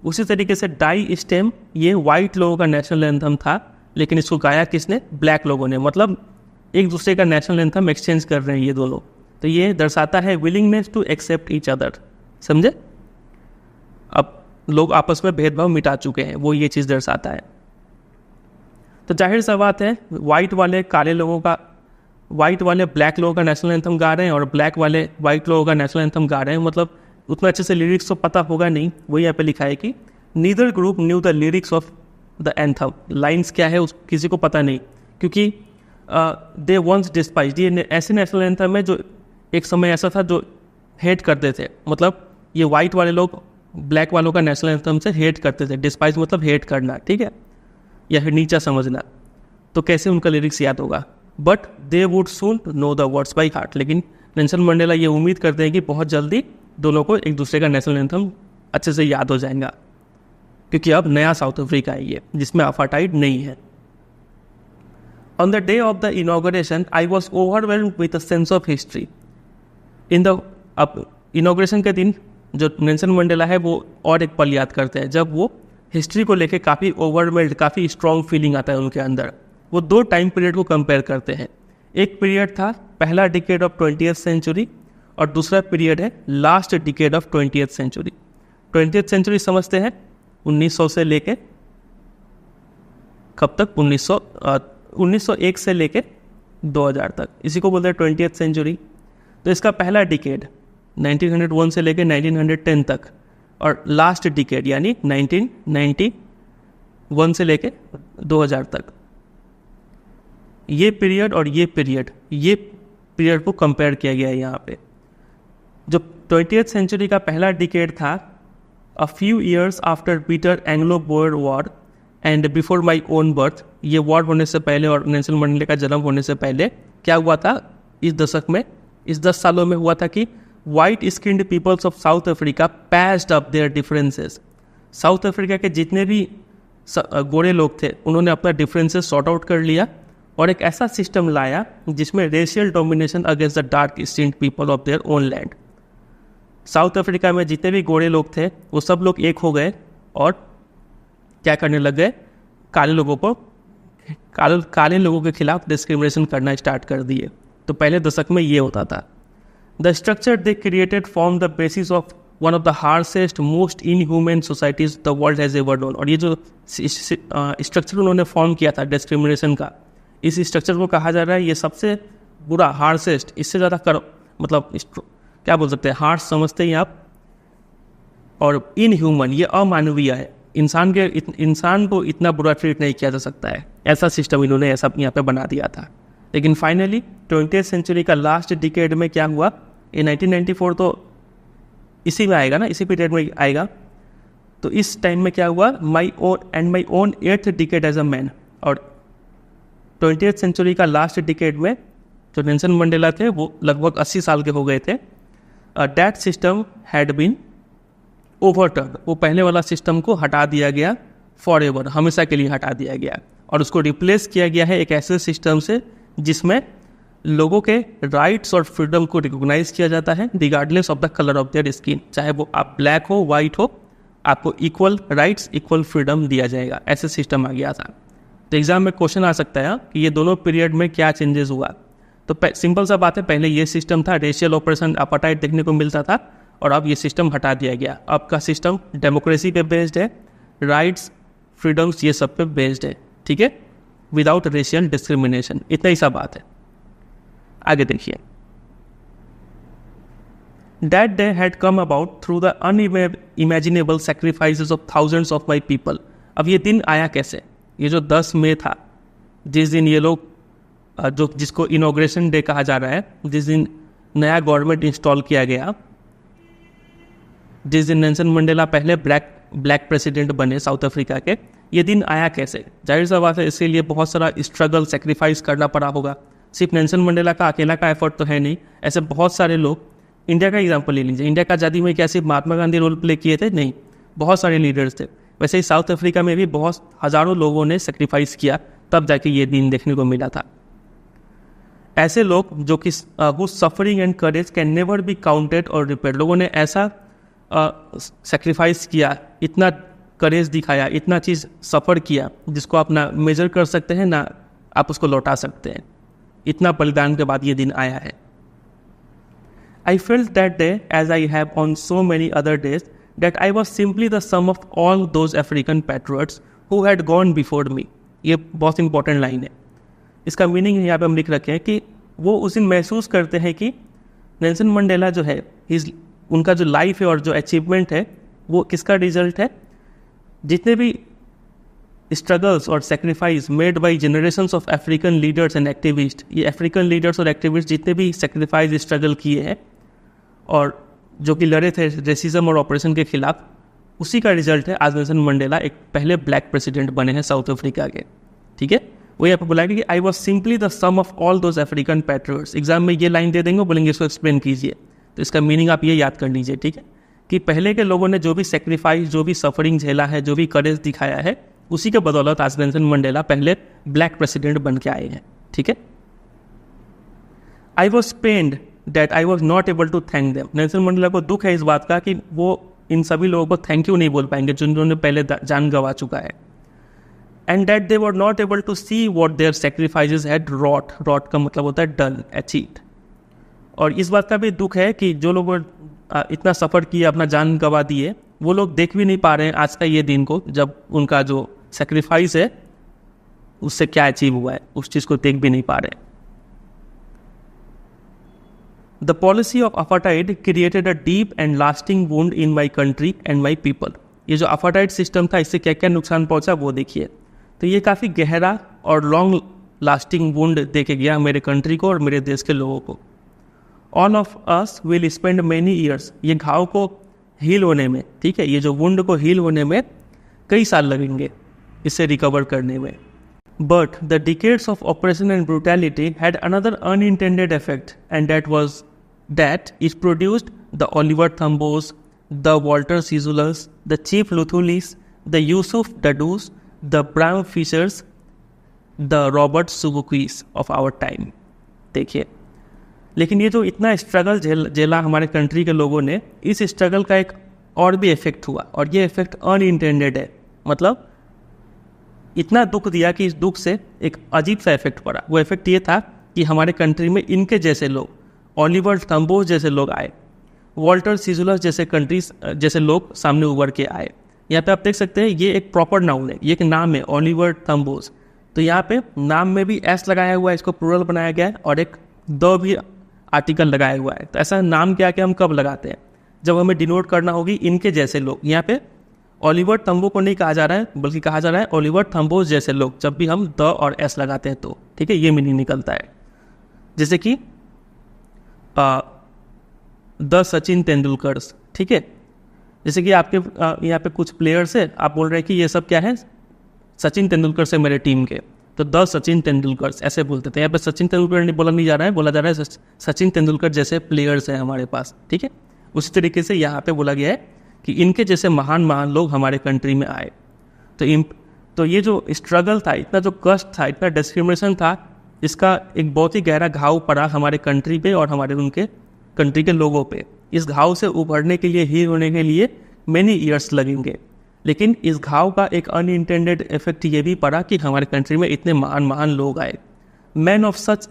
उसी तरीके से डाई स्टेम ये वाइट लोगों का नेशनल एंथम था, लेकिन इसको गाया किसने, ब्लैक लोगों ने। मतलब एक दूसरे का नेशनल एंथम एक्सचेंज कर रहे हैं ये दोनों। तो ये दर्शाता है willingness to accept each other. समझे। अब लोग आपस में भेदभाव मिटा चुके हैं, वो ये चीज़ दर्शाता है। तो जाहिर सा बात है, वाइट वाले ब्लैक लोगों का नेशनल एंथम गा रहे हैं और ब्लैक वाले वाइट लोगों का नेशनल एंथम गा रहे हैं। मतलब उतना अच्छे से लिरिक्स तो पता होगा नहीं, वही यहाँ पे लिखा है कि neither group new the lyrics of the anthem. Lines क्या है उस किसी को पता नहीं, क्योंकि दे वंस डिस्पाइज्ड, ये ऐसे नेशनल एंथम है जो एक समय ऐसा था जो हेट करते थे। मतलब ये वाइट वाले लोग ब्लैक वालों का नेशनल एंथम से हेट करते थे। डिस्पाइज मतलब हेट करना, ठीक है, या फिर नीचा समझना। तो कैसे उनका लिरिक्स याद होगा, but they would soon know the words by heart. लेकिन नेल्सन मंडेला ये उम्मीद करते हैं कि बहुत जल्दी दोनों को एक दूसरे का नेशनल एंथम अच्छे से याद हो जाएगा, क्योंकि अब नया साउथ अफ्रीका है ये, जिसमें अपार्टाइड नहीं है। On the day of the inauguration I was overwhelmed with a sense of history. अब इनॉग्रेशन के दिन जो नेल्सन मंडेला है वो और एक पल याद करते हैं, जब वो हिस्ट्री को लेके काफ़ी ओवरवेल्ड, काफ़ी स्ट्रॉन्ग फीलिंग आता है उनके अंदर। वो 2 टाइम पीरियड को कंपेयर करते हैं। एक पीरियड था पहला डिकेड ऑफ 20th सेंचुरी, और दूसरा पीरियड है last decade of 20th century. 20th century समझते हैं 1900 से लेके कब तक, 1901 से लेके 2000 तक, इसी को बोलते हैं 20th सेंचुरी। तो इसका पहला डिकेड 1901 से लेके 1910 तक, और लास्ट डिकेड यानी 1991 से लेके 2000 तक। ये पीरियड और ये पीरियड को कंपेयर किया गया है यहाँ पे। जो 20th सेंचुरी का पहला डिकेड था, a few years after bitter Anglo Boer war and before my own birth. ये वॉर होने से पहले और नेल्सन मंडेला का जन्म होने से पहले क्या हुआ था इस दशक में, इस 10 सालों में हुआ था कि white skinned peoples of South Africa patched up their differences. South Africa के जितने भी गोरे लोग थे उन्होंने अपना डिफरेंसेस सॉर्ट आउट कर लिया और एक ऐसा सिस्टम लाया जिसमें racial domination against the dark skinned people of their own land. South Africa में जितने भी गोरे लोग थे वो सब लोग एक हो गए और क्या करने लग गए, काले लोगों के खिलाफ डिस्क्रिमिनेशन करना स्टार्ट कर दिए। तो पहले दशक में ये होता था। The structure they created form the basis of one of the harshest most inhuman societies the world has ever known. और ये जो स्ट्रक्चर उन्होंने फॉर्म किया था डिस्क्रिमिनेशन का, इस स्ट्रक्चर को कहा जा रहा है ये सबसे बुरा, हार्शेस्ट, इससे ज़्यादा मतलब क्या बोल सकते हैं, हार्श समझते हैं आप, और इनह्यूमन ये अमानवीय है। इंसान को इतना बुरा ट्रीट नहीं किया जा सकता है, ऐसा सिस्टम इन्होंने ऐसा यहाँ पे बना दिया था। लेकिन फाइनली 20th सेंचुरी का लास्ट डिकेड में क्या हुआ, ये 1994 तो इसी में आएगा ना, इसी पीरियड में आएगा। तो इस टाइम में क्या हुआ, my own 8th decade as a man. और 20th सेंचुरी का लास्ट डिकेड में जो नेल्सन मंडेला थे वो लगभग 80 साल के हो गए थे, that system had been overturn, वो पहले वाला सिस्टम को हटा दिया गया फॉर एवर, हमेशा के लिए हटा दिया गया और उसको रिप्लेस किया गया है एक ऐसे सिस्टम से जिसमें लोगों के राइट्स और फ्रीडम को रिकॉग्नाइज किया जाता है regardless of the colour of their skin, चाहे वो आप ब्लैक हो वाइट हो, आपको इक्वल राइट्स इक्वल फ्रीडम दिया जाएगा, ऐसे सिस्टम आ गया था। तो एग्जाम में क्वेश्चन आ सकता है कि ये दोनों पीरियड में क्या चेंजेस हुआ। तो सिंपल सा बात है, पहले ये सिस्टम था, रेशियल ऑपरेशन अपार्टाइड देखने को मिलता था और अब ये सिस्टम हटा दिया गया। अब का सिस्टम डेमोक्रेसी पे बेस्ड है, राइट्स फ्रीडम्स ये सब पे बेस्ड है, ठीक है, विदाउट रेशियल डिस्क्रिमिनेशन। इतना ही सा बात है। आगे देखिए, that day had come about through the unimaginable sacrifices of thousands of my people. अब ये दिन आया कैसे? ये जो 10 मई था, जिस दिन ये लोग जिसको इनॉग्रेशन डे कहा जा रहा है, जिस दिन नया गवर्नमेंट इंस्टॉल किया गया, जिस दिन नेल्सन मंडेला पहले ब्लैक प्रेसिडेंट बने साउथ अफ्रीका के, ये दिन आया कैसे? जाहिर सा बात है, इसके लिए बहुत सारा स्ट्रगल सेक्रीफाइस करना पड़ा होगा। सिर्फ नेल्सन मंडेला का अकेला का एफर्ट तो है नहीं, ऐसे बहुत सारे लोग। इंडिया का एग्जांपल ले लीजिए, इंडिया का आज़ादी में क्या सिर्फ महात्मा गांधी रोल प्ले किए थे? नहीं, बहुत सारे लीडर्स थे। वैसे ही साउथ अफ्रीका में भी बहुत हज़ारों लोगों ने सेक्रीफाइस किया, तब जाके ये दिन देखने को मिला था। ऐसे लोग जो कि suffering and courage can never be counted और रिपेयर्ड, लोगों ने ऐसा सेक्रीफाइस किया, इतना करेज दिखाया, इतना चीज़ सफ़र किया जिसको आप ना मेजर कर सकते हैं ना आप उसको लौटा सकते हैं। इतना बलिदान के बाद ये दिन आया है। I felt that day, as I have on so many other days, that I was simply the sum of all those African patriots who had gone before me. ये बहुत इंपॉर्टेंट लाइन है। इसका मीनिंग यहाँ पे हम लिख रखे हैं कि वो उस दिन महसूस करते हैं कि नेल्सन मंडेला जो है, उनका जो लाइफ है और जो अचीवमेंट है वो किसका रिजल्ट है? जितने भी स्ट्रगल्स और sacrifice made by generations of African leaders and activist, ये अफ्रीकन लीडर्स और एक्टिविस्ट जितने भी सेक्रीफाइस स्ट्रगल किए हैं और जो कि लड़े थे रेसिज्म और ऑपरेशन के खिलाफ, उसी का रिजल्ट है आज नेल्सन मंडेला एक पहले ब्लैक प्रेसिडेंट बने हैं साउथ अफ्रीका के, ठीक है। वो यहाँ पर बोलेगा कि I was simply the sum of all those African patriots. Exam में ये लाइन दे देंगे, बोलेंगे इसको एक्सप्लेन कीजिए, तो इसका मीनिंग आप ये याद कर लीजिए, ठीक है, कि पहले के लोगों ने जो भी सेक्रीफाइस, जो भी सफरिंग झेला है, जो भी करेज दिखाया है, उसी के बदौलत आज नेल्सन मंडेला पहले ब्लैक प्रेसिडेंट बन के आए हैं, ठीक है। I was pained that I was not able to thank them. Nelson Mandela को दुख है इस बात का कि वो इन सभी लोगों को थैंक यू नहीं बोल पाएंगे जिन्होंने पहले जान गंवा चुका है। And that they were not able to see what their sacrifices had wrought. Wrought का मतलब होता है डन, अचीव्ड। और इस बात का भी दुख है कि जो लोग इतना सफ़र किए, अपना जान गंवा दिए, वो लोग देख भी नहीं पा रहे हैं आज का ये दिन को, जब उनका जो सेक्रीफाइस है उससे क्या अचीव हुआ है, उस चीज़ को देख भी नहीं पा रहे। The policy of apartheid created a deep and lasting wound in my country and my people. ये जो अपार्टाइड सिस्टम था, इससे क्या क्या नुकसान पहुंचा वो देखिए। तो ये काफ़ी गहरा और लॉन्ग लास्टिंग वुंड दे के गया मेरे कंट्री को और मेरे देश के लोगों को। All of us will spend many years, ये घाव को हील होने में, ठीक है, ये जो वुंड को हील होने में कई साल लगेंगे, इससे रिकवर करने में। But the decades of operation and brutality had another unintended effect and that was that it produced the Oliver Thambos, the Walter Sizulas, the Chief Luthulis, the Yusuf Dadus, the Bram Fishers, the Robert Subuquis of our time। देखिए, लेकिन ये जो इतना struggle झेला हमारे country के लोगों ने, इस स्ट्रगल का एक और भी इफेक्ट हुआ, और ये इफेक्ट अनइंटेंडेड है। मतलब इतना दुख दिया कि इस दुख से एक अजीब सा इफेक्ट पड़ा। वो इफेक्ट ये था कि हमारे कंट्री में इनके जैसे लोग, ऑलिवर थम्बोस जैसे लोग आए, वॉल्टर सिजुलस जैसे लोग सामने उभर के आए। यहाँ पे आप देख सकते हैं ये एक प्रॉपर नाउन है, ये एक नाम है ऑलिवर थम्बोस। तो यहाँ पे नाम में भी एस लगाया हुआ है, इसको प्लूरल बनाया गया है, और एक द भी आर्टिकल लगाया हुआ है। तो ऐसा नाम क्या कि हम कब लगाते हैं? जब हमें डिनोट करना होगी इनके जैसे लोग। यहाँ पे ऑलिवर थम्बो को नहीं कहा जा रहा है, बल्कि कहा जा रहा है ऑलिवर थम्बोस जैसे लोग, जब भी हम द और एस लगाते हैं तो, ठीक है, ये मीनिंग निकलता है। जैसे कि द सचिन तेंदुलकर्स, ठीक है, जैसे कि आपके यहाँ पे कुछ प्लेयर्स है, आप बोल रहे हैं कि ये सब क्या है, सचिन तेंदुलकर से मेरे टीम के, तो द सचिन तेंदुलकर ऐसे बोलते थे। यहाँ पे सचिन तेंदुलकर नहीं बोला नहीं जा रहा है, बोला जा रहा है सचिन तेंदुलकर जैसे प्लेयर्स हैं हमारे पास, ठीक है। उसी तरीके से यहाँ पे बोला गया है कि इनके जैसे महान महान लोग हमारे कंट्री में आए। तो ये जो स्ट्रगल था, इतना जो कष्ट था, इतना डिस्क्रिमिनेशन था, इसका एक बहुत ही गहरा घाव पड़ा हमारे कंट्री पे और हमारे उनके कंट्री के लोगों पे। इस घाव से उभरने के लिए, हील होने के लिए मैनी ईयर्स लगेंगे, लेकिन इस घाव का एक अनइंटेंडेड इफेक्ट ये भी पड़ा कि हमारे कंट्री में इतने महान महान लोग आए। Man of such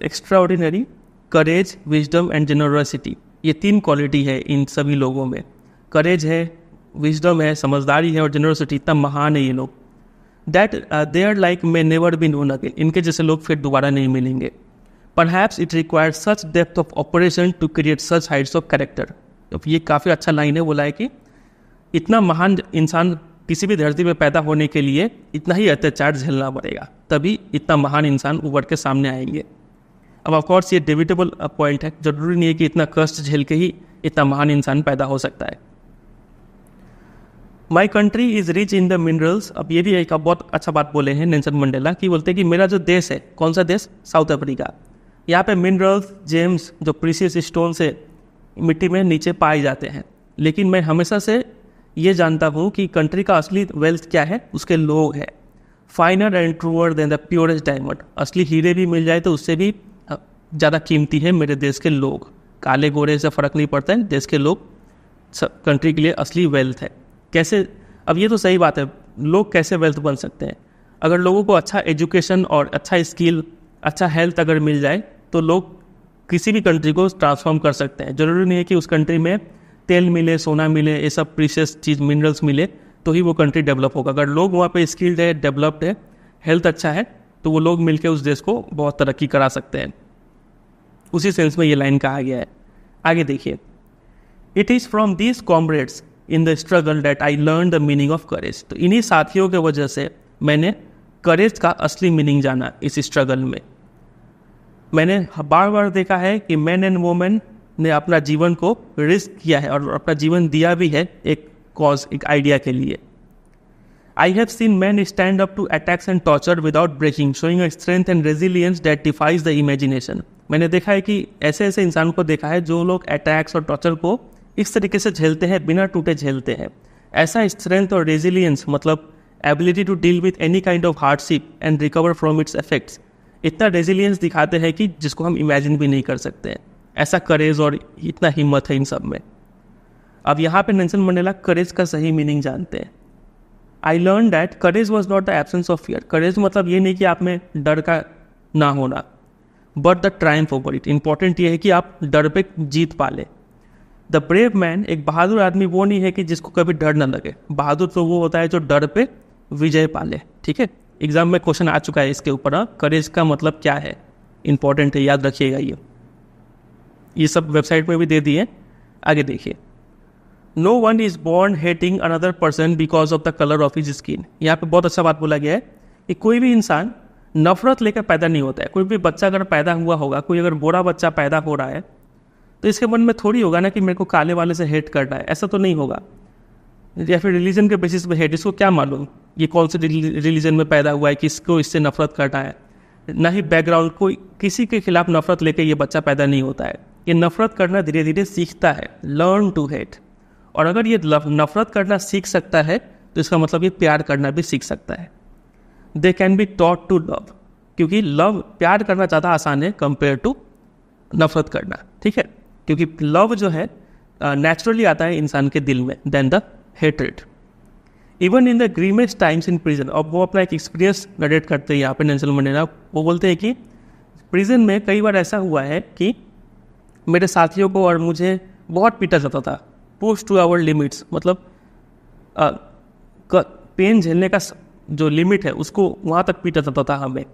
extraordinary courage, wisdom and generosity, ये 3 क्वालिटी है इन सभी लोगों में। करेज है, विजडम है, समझदारी है, और जेनरसिटी, इतना महान है ये लोग। That their like may never be known again, इनके जैसे लोग फिर दोबारा नहीं मिलेंगे। Perhaps it requires such depth of operation to create such heights of character. तो ये काफ़ी अच्छा लाइन है, बोला है कि इतना महान इंसान किसी भी धरती पे पैदा होने के लिए इतना ही अत्याचार झेलना पड़ेगा, तभी इतना महान इंसान उभर के सामने आएंगे। अब ऑफकोर्स ये डिबेटेबल पॉइंट है, जरूरी नहीं है कि इतना कष्ट झेल के ही इतना महान इंसान पैदा हो सकता है। My country is rich in the minerals. अब ये भी एक बहुत अच्छा बात बोले हैं नेल्सन मंडेला, कि बोलते हैं कि मेरा जो देश है, कौन सा देश, साउथ अफ्रीका, यहाँ पे मिनरल्स, जेम्स, जो प्रीशियस स्टोन से मिट्टी में नीचे पाए जाते हैं। लेकिन मैं हमेशा से ये जानता हूँ कि कंट्री का असली वेल्थ क्या है, उसके लोग हैं। Finer and truer than the purest diamond, असली हीरे भी मिल जाए तो उससे भी ज़्यादा कीमती है मेरे देश के लोग। काले गोरे से फ़र्क नहीं पड़ता है, देश के लोग कंट्री के लिए असली वेल्थ है। कैसे, अब ये तो सही बात है, लोग कैसे वेल्थ बन सकते हैं? अगर लोगों को अच्छा एजुकेशन और अच्छा स्किल, अच्छा हेल्थ अगर मिल जाए तो लोग किसी भी कंट्री को ट्रांसफॉर्म कर सकते हैं। ज़रूरी नहीं है कि उस कंट्री में तेल मिले, सोना मिले, ये सब प्रीशियस चीज़, मिनरल्स मिले तो ही वो कंट्री डेवलप होगा। अगर लोग वहाँ पे स्किल्ड है, डेवलप्ड है, हेल्थ अच्छा है, तो वो लोग मिलकर उस देश को बहुत तरक्की करा सकते हैं। उसी सेंस में ये लाइन कहा गया है। आगे देखिए, it is from these comrades in the struggle that I learn the meaning of courage. तो इन्हीं साथियों के वजह से मैंने करेज का असली मीनिंग जाना। इस स्ट्रगल में मैंने बार बार देखा है कि मैन एंड वोमेन ने अपना जीवन को रिस्क किया है और अपना जीवन दिया भी है एक कॉज, एक आइडिया के लिए। I have seen man stand up to attacks and torture without breaking, showing a strength and resilience that defies the imagination. मैंने देखा है कि ऐसे ऐसे इंसान को देखा है जो लोग अटैक्स और टॉर्चर को इस तरीके से झेलते हैं, बिना टूटे झेलते हैं। ऐसा स्ट्रेंथ और रेजिलियंस मतलब ability to deal with any kind of hardship and recover from its effects, इतना रेजिलियंस दिखाते हैं कि जिसको हम इमेजिन भी नहीं कर सकते हैं। ऐसा करेज और इतना हिम्मत है इन सब में। अब यहाँ पे नेल्सन मंडेला करेज का सही मीनिंग जानते हैं। I learn that courage was not the absence of fear. Courage मतलब ये नहीं कि आप में डर का ना होना, but the Triumph over it. Important ये है कि आप डर पे जीत पा ले। द ब्रेव मैन, एक बहादुर आदमी वो नहीं है कि जिसको कभी डर ना लगे। बहादुर तो वो होता है जो डर पे विजय पा ले, ठीक है। एग्जाम में क्वेश्चन आ चुका है इसके ऊपर, करेज का मतलब क्या है, इंपॉर्टेंट है, याद रखिएगा। ये सब वेबसाइट में भी दे दिए। आगे देखिए, no one is born hating another person because of the colour of his skin. यहाँ पे बहुत अच्छा बात बोला गया है कि कोई भी इंसान नफरत लेकर पैदा नहीं होता है। कोई भी बच्चा अगर पैदा हुआ होगा, कोई अगर बुरा बच्चा पैदा हो रहा है तो इसके मन में थोड़ी होगा ना कि मेरे को काले वाले से हेट करना है, ऐसा तो नहीं होगा। या फिर रिलीजन के बेसिस पे हेट, इसको क्या मालूम ये कौन से रिलीजन में पैदा हुआ है, किसको इससे नफरत करना है। ना ही बैकग्राउंड, कोई किसी के खिलाफ नफरत लेके ये बच्चा पैदा नहीं होता है। ये नफरत करना धीरे धीरे सीखता है, लर्न टू हेट। और अगर ये नफरत करना सीख सकता है तो इसका मतलब ये प्यार करना भी सीख सकता है। They can be taught to love, क्योंकि लव, प्यार करना ज़्यादा आसान है कंपेयर टू नफरत करना, ठीक है। क्योंकि लव जो है नेचुरली आता है इंसान के दिल में than the hatred. Even in the grimmest times in prison. अब वो अपना एक एक्सपीरियंस नरेट करते हैं यहाँ पे नेल्सन मंडेला। वो बोलते हैं कि प्रिजन में कई बार ऐसा हुआ है कि मेरे साथियों को और मुझे बहुत पीटा जाता था। पुश टू आवर लिमिट्स, मतलब पेन झेलने का जो लिमिट है उसको वहाँ तक पीटा जाता था हमें।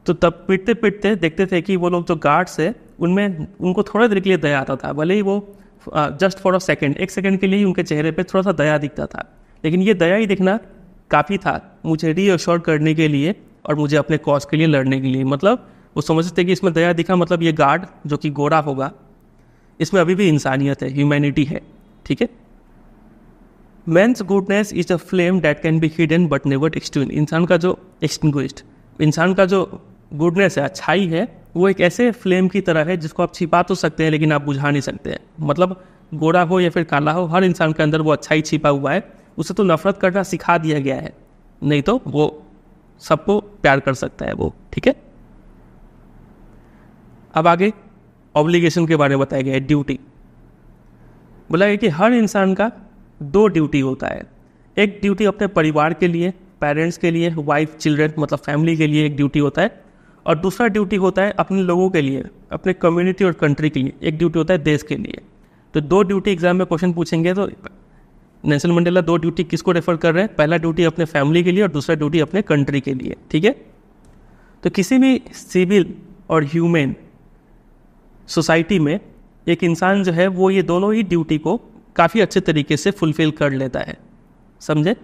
तो तब पीटते पीटते देखते थे कि वो लोग जो गार्ड्स है उनमें उनको थोड़ा देर के लिए दया आता था, भले ही वो जस्ट फॉर अ सेकेंड, एक सेकेंड के लिए ही उनके चेहरे पे थोड़ा सा दया दिखता था। लेकिन ये दया ही दिखना काफ़ी था मुझे रीअश्योर करने के लिए और मुझे अपने कॉज के लिए लड़ने के लिए। मतलब वो समझते थे कि इसमें दया दिखा मतलब ये गार्ड जो कि गोरा होगा, इसमें अभी भी इंसानियत है, ह्यूमैनिटी है, ठीक है। Man's goodness is a flame that can be hidden but never extinguished. इंसान का जो गुडनेस है, अच्छाई है, वो एक ऐसे फ्लेम की तरह है जिसको आप छिपा तो सकते हैं लेकिन आप बुझा नहीं सकते हैं। मतलब गोरा हो या फिर काला हो, हर इंसान के अंदर वो अच्छाई छिपा हुआ है। उसे तो नफरत करना सिखा दिया गया है, नहीं तो वो सबको प्यार कर सकता है वो, ठीक है। अब आगे ऑब्लिगेशन के बारे में बताया गया है, ड्यूटी। बोला गया कि हर इंसान का 2 ड्यूटी होता है। एक ड्यूटी अपने परिवार के लिए, पेरेंट्स के लिए, वाइफ, चिल्ड्रन, मतलब फैमिली के लिए एक ड्यूटी होता है, और दूसरा ड्यूटी होता है अपने लोगों के लिए, अपने कम्युनिटी और कंट्री के लिए। एक ड्यूटी होता है देश के लिए। तो 2 ड्यूटी एग्जाम में क्वेश्चन पूछेंगे तो नेल्सन मंडेला 2 ड्यूटी किसको रेफर कर रहे हैं? पहला ड्यूटी अपने फैमिली के लिए और दूसरा ड्यूटी अपने कंट्री के लिए, ठीक है। तो किसी भी सिविल और ह्यूमन सोसाइटी में एक इंसान जो है वो ये दोनों ही ड्यूटी को काफ़ी अच्छे तरीके से फुलफिल कर लेता है, समझे।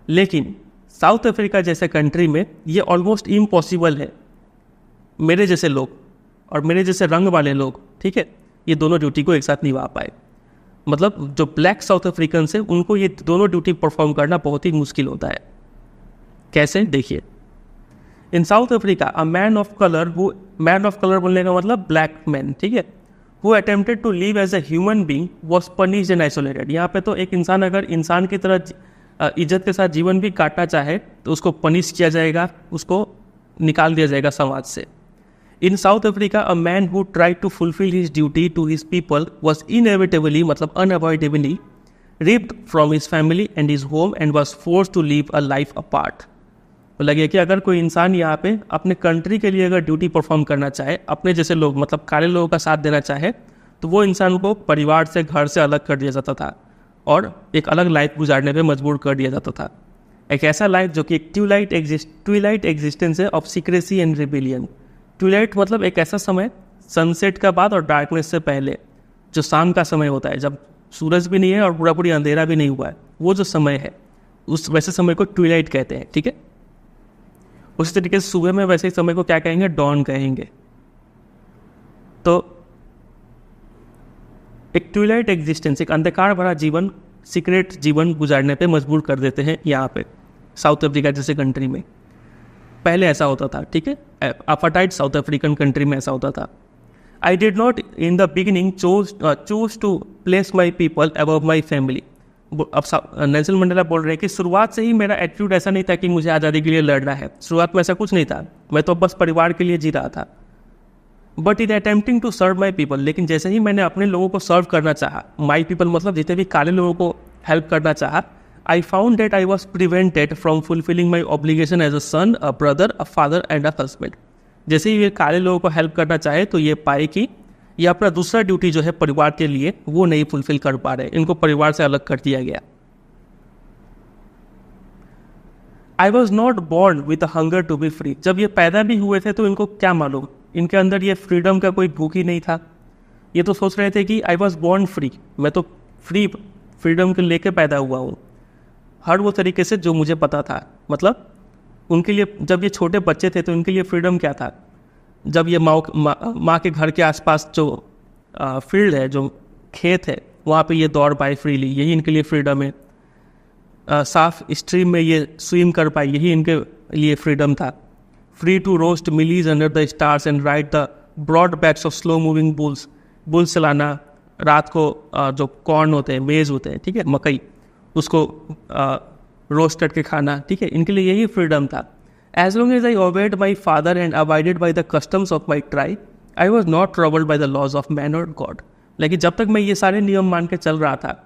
लेकिन साउथ अफ्रीका जैसे कंट्री में ये ऑलमोस्ट इम्पॉसिबल है। मेरे जैसे लोग और मेरे जैसे रंग वाले लोग, ठीक है, ये दोनों ड्यूटी को एक साथ निभा पाए। मतलब जो ब्लैक साउथ अफ्रीकन है उनको ये दोनों ड्यूटी परफॉर्म करना बहुत ही मुश्किल होता है। कैसे? देखिए, in South Africa a man of colour बोलने का मतलब ब्लैक मैन, ठीक है, who attempted to live as a human being was punished and isolated. यहाँ पे तो एक इंसान अगर इंसान की तरह इज्जत के साथ जीवन भी काटना चाहे तो उसको पनिश किया जाएगा, उसको निकाल दिया जाएगा समाज से। In South Africa a man who tried to fulfil his duty to his people was inevitably, मतलब unavoidably, ripped from his family and his home and was forced to live a life apart. लगे कि अगर कोई इंसान यहाँ पे अपने country के लिए अगर ड्यूटी परफॉर्म करना चाहे, अपने जैसे लोग मतलब काले लोगों का साथ देना चाहे, तो वो इंसान को परिवार से, घर से अलग कर दिया जाता था और एक अलग लाइफ गुजारने पे मजबूर कर दिया जाता था। एक ऐसा लाइफ जो कि एक ट्विलाइट एग्जिस्टेंस है of secrecy and rebellion. Twilight मतलब एक ऐसा समय, सनसेट का बाद और डार्कनेस से पहले, जो शाम का समय होता है, जब सूरज भी नहीं है और पूरा पूरी अंधेरा भी नहीं हुआ है, वो जो समय है, उस वैसे समय को ट्विलाइट कहते हैं, ठीक है। उसी तरीके से सुबह में वैसे ही समय को क्या कहेंगे? डॉन कहेंगे। तो एक ट्विलाइट एग्जिस्टेंस, एक अंधकार भरा जीवन, सीक्रेट जीवन गुजारने पे मजबूर कर देते हैं यहाँ पे साउथ अफ्रीका जैसे कंट्री में। पहले ऐसा होता था, ठीक है, अपार्टाइड साउथ अफ्रीकन कंट्री में ऐसा होता था। I did not in the beginning choose to place my people above my family. अब नेल्सन मंडेला बोल रहे हैं कि शुरुआत से ही मेरा एटीट्यूड ऐसा नहीं था कि मुझे आज़ादी के लिए लड़ना है। शुरुआत में ऐसा कुछ नहीं था, मैं तो बस परिवार के लिए जी रहा था। But in attempting to serve my people, लेकिन जैसे ही मैंने अपने लोगों को सर्व करना चाहा, माई पीपल मतलब जितने भी काले लोगों को हेल्प करना चाहा, I found that I was prevented from fulfilling my obligation as a son, a brother, a father and a husband. जैसे ही ये काले लोगों को हेल्प करना चाहे तो ये पाए कि ये अपना दूसरा ड्यूटी जो है परिवार के लिए वो नहीं फुलफिल कर पा रहे, इनको परिवार से अलग कर दिया गया। I was not born with a hunger to be free. जब ये पैदा भी हुए थे तो इनको क्या मालूम, इनके अंदर ये फ्रीडम का कोई भूख ही नहीं था। ये तो सोच रहे थे कि आई वॉज बॉर्न फ्री, मैं तो फ्रीडम के लेके पैदा हुआ हूँ, हर वो तरीके से जो मुझे पता था। मतलब उनके लिए जब ये छोटे बच्चे थे तो उनके लिए फ्रीडम क्या था? जब ये माँ के घर के आसपास जो फील्ड है, जो खेत है, वहाँ पे ये दौड़ पाए फ्रीली, यही इनके लिए फ्रीडम है। साफ स्ट्रीम में ये स्विम कर पाए, यही इनके लिए फ्रीडम था। Free to roast mealies under the stars and ride the broad backs of slow moving bulls चलाना, रात को जो कॉर्न होते हैं, मेज होते हैं, ठीक है, मकई, उसको रोस्ट करके खाना, ठीक है, इनके लिए यही फ्रीडम था। As long as I obeyed my father and abided by the customs of my tribe, I was not troubled by the laws of man और गॉड। लेकिन जब तक मैं ये सारे नियम मान के चल रहा था,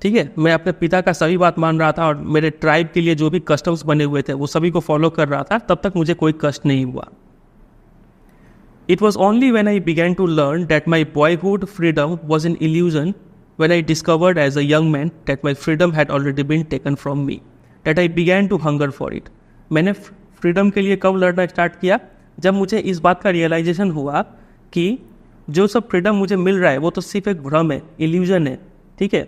ठीक है, मैं अपने पिता का सभी बात मान रहा था और मेरे ट्राइब के लिए जो भी कस्टम्स बने हुए थे वो सभी को फॉलो कर रहा था, तब तक मुझे कोई कष्ट नहीं हुआ। It was only when I began to learn that my boyhood freedom was an illusion, when I discovered as a young man that my freedom had already been taken from me, that I began to hunger for it. मैंने freedom के लिए कब लड़ना start किया? जब मुझे इस बात का रियलाइजेशन हुआ कि जो सब फ्रीडम मुझे मिल रहा है वो तो सिर्फ एक भ्रम है, इल्यूजन है, ठीक है।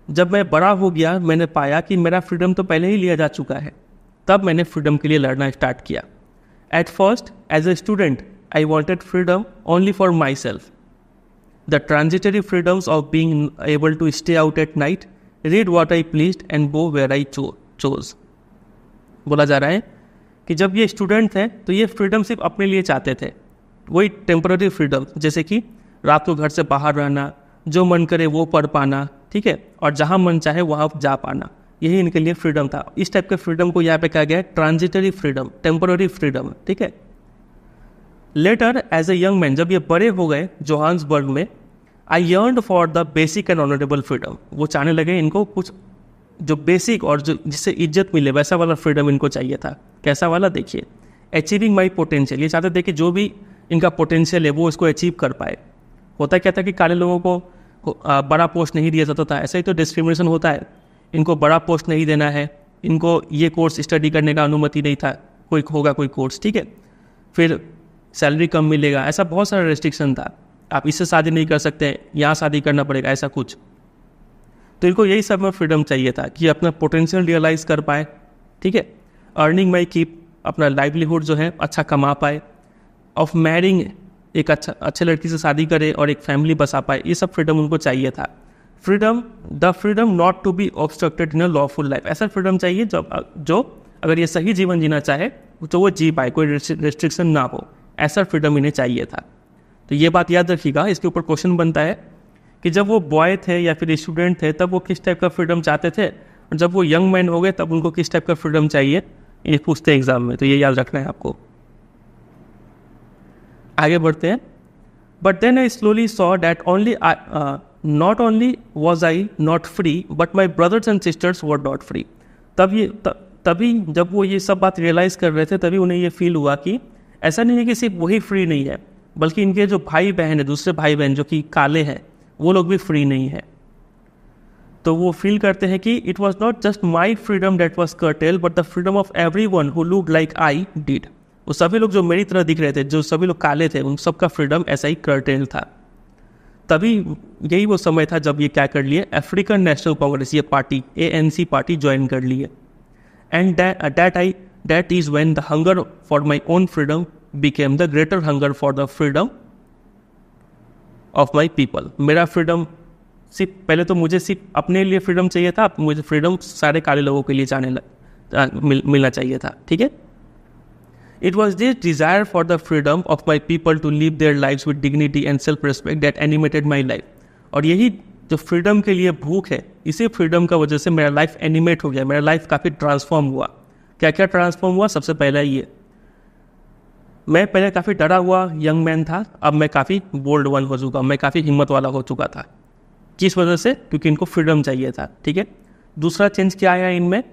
जब मैं बड़ा हो गया, मैंने पाया कि मेरा फ्रीडम तो पहले ही लिया जा चुका है, तब मैंने फ्रीडम के लिए लड़ना स्टार्ट किया। At first as a student I wanted freedom only for myself, the transitory freedoms of being able to stay out at night, read what I pleased and go where I chose. बोला जा रहा है कि जब ये student थे तो ये फ्रीडम सिर्फ अपने लिए चाहते थे, वही टेम्पररी फ्रीडम, जैसे कि रात को घर से बाहर रहना, जो मन करे वो पढ़ पाना, ठीक है, और जहाँ मन चाहे वहाँ जा पाना, यही इनके लिए फ्रीडम था। इस टाइप के फ्रीडम को यहाँ पे कहा गया है ट्रांजिटरी फ्रीडम, टेम्पररी फ्रीडम, ठीक है। Later as a young man, जब ये बड़े हो गए जोहान्सबर्ग में, I yearned for the basic and honourable freedom, वो चाहने लगे इनको कुछ जो बेसिक और जो जिससे इज्जत मिले वैसा वाला फ्रीडम इनको चाहिए था। कैसा वाला देखिए, अचीविंग माई पोटेंशियल, ये चाहते थे कि जो भी इनका पोटेंशियल है वो इसको अचीव कर पाए। होता क्या था कि काले लोगों को बड़ा पोस्ट नहीं दिया जाता था, ऐसा ही तो डिस्क्रिमिनेशन होता है, इनको बड़ा पोस्ट नहीं देना है, इनको ये कोर्स स्टडी करने का अनुमति नहीं था, कोई होगा कोई कोर्स, ठीक है, फिर सैलरी कम मिलेगा, ऐसा बहुत सारा रेस्ट्रिक्शन था, आप इससे शादी नहीं कर सकते, यहाँ शादी करना पड़ेगा, ऐसा कुछ। तो इनको यही सब में फ्रीडम चाहिए था कि अपना पोटेंशियल रियलाइज़ कर पाए, ठीक है, अर्निंग माई कीप, अपना लाइवलीहुड जो है अच्छा कमा पाए, ऑफ मैरिंग, एक अच्छे लड़की से शादी करे और एक फैमिली बसा पाए, ये सब फ्रीडम उनको चाहिए था। Freedom, the freedom not to be obstructed in a lawful life, ऐसा फ्रीडम चाहिए जो अगर ये सही जीवन जीना चाहे तो वो जी पाए, कोई रेस्ट्रिक्शन ना हो, ऐसा फ्रीडम इन्हें चाहिए था। तो ये बात याद रखिएगा, इसके ऊपर क्वेश्चन बनता है कि जब वो बॉय थे या फिर स्टूडेंट थे तब वो किस टाइप का फ्रीडम चाहते थे, और जब वो यंग मैन हो गए तब उनको किस टाइप का फ्रीडम चाहिए, ये पूछते हैं एग्जाम में, तो ये याद रखना है आपको। आगे बढ़ते हैं। But then I slowly saw that not only was I not free but my brothers and sisters were not free. तभी जब वो ये सब बात रियलाइज़ कर रहे थे तभी उन्हें ये फील हुआ कि ऐसा नहीं है कि सिर्फ वही फ्री नहीं है, बल्कि इनके जो भाई बहन है, दूसरे भाई बहन जो कि काले हैं, वो लोग भी फ्री नहीं है। तो वो फील करते हैं कि it was not just my freedom that was curtailed but the freedom of everyone who looked like I did. वो सभी लोग जो मेरी तरह दिख रहे थे, जो सभी लोग काले थे, उन सबका फ्रीडम ऐसा ही कर्टेल था। तभी यही वो समय था जब ये क्या कर लिए, अफ्रीकन नेशनल कांग्रेस, ये पार्टी ANC पार्टी ज्वाइन कर लिए। And that is when the hunger for my own freedom became the greater hunger for the freedom of my people. मेरा फ्रीडम सिर्फ, पहले तो मुझे सिर्फ अपने लिए फ्रीडम चाहिए था, मुझे फ्रीडम सारे काले लोगों के लिए मिलना चाहिए था, ठीक है। It was this desire for the freedom of my people to live their lives with dignity and self-respect that animated my life। और यही जो फ्रीडम के लिए भूख है, इसी फ्रीडम का वजह से मेरा लाइफ एनिमेट हो गया, मेरा लाइफ काफ़ी ट्रांसफॉर्म हुआ। क्या क्या ट्रांसफॉर्म हुआ? सबसे पहला ये, मैं पहले काफ़ी डरा हुआ यंग मैन था, अब मैं काफ़ी बोल्ड वन हो चुका, मैं काफ़ी हिम्मत वाला हो चुका था। किस वजह से? क्योंकि इनको फ्रीडम चाहिए था, ठीक है। दूसरा चेंज क्या आया इनमें?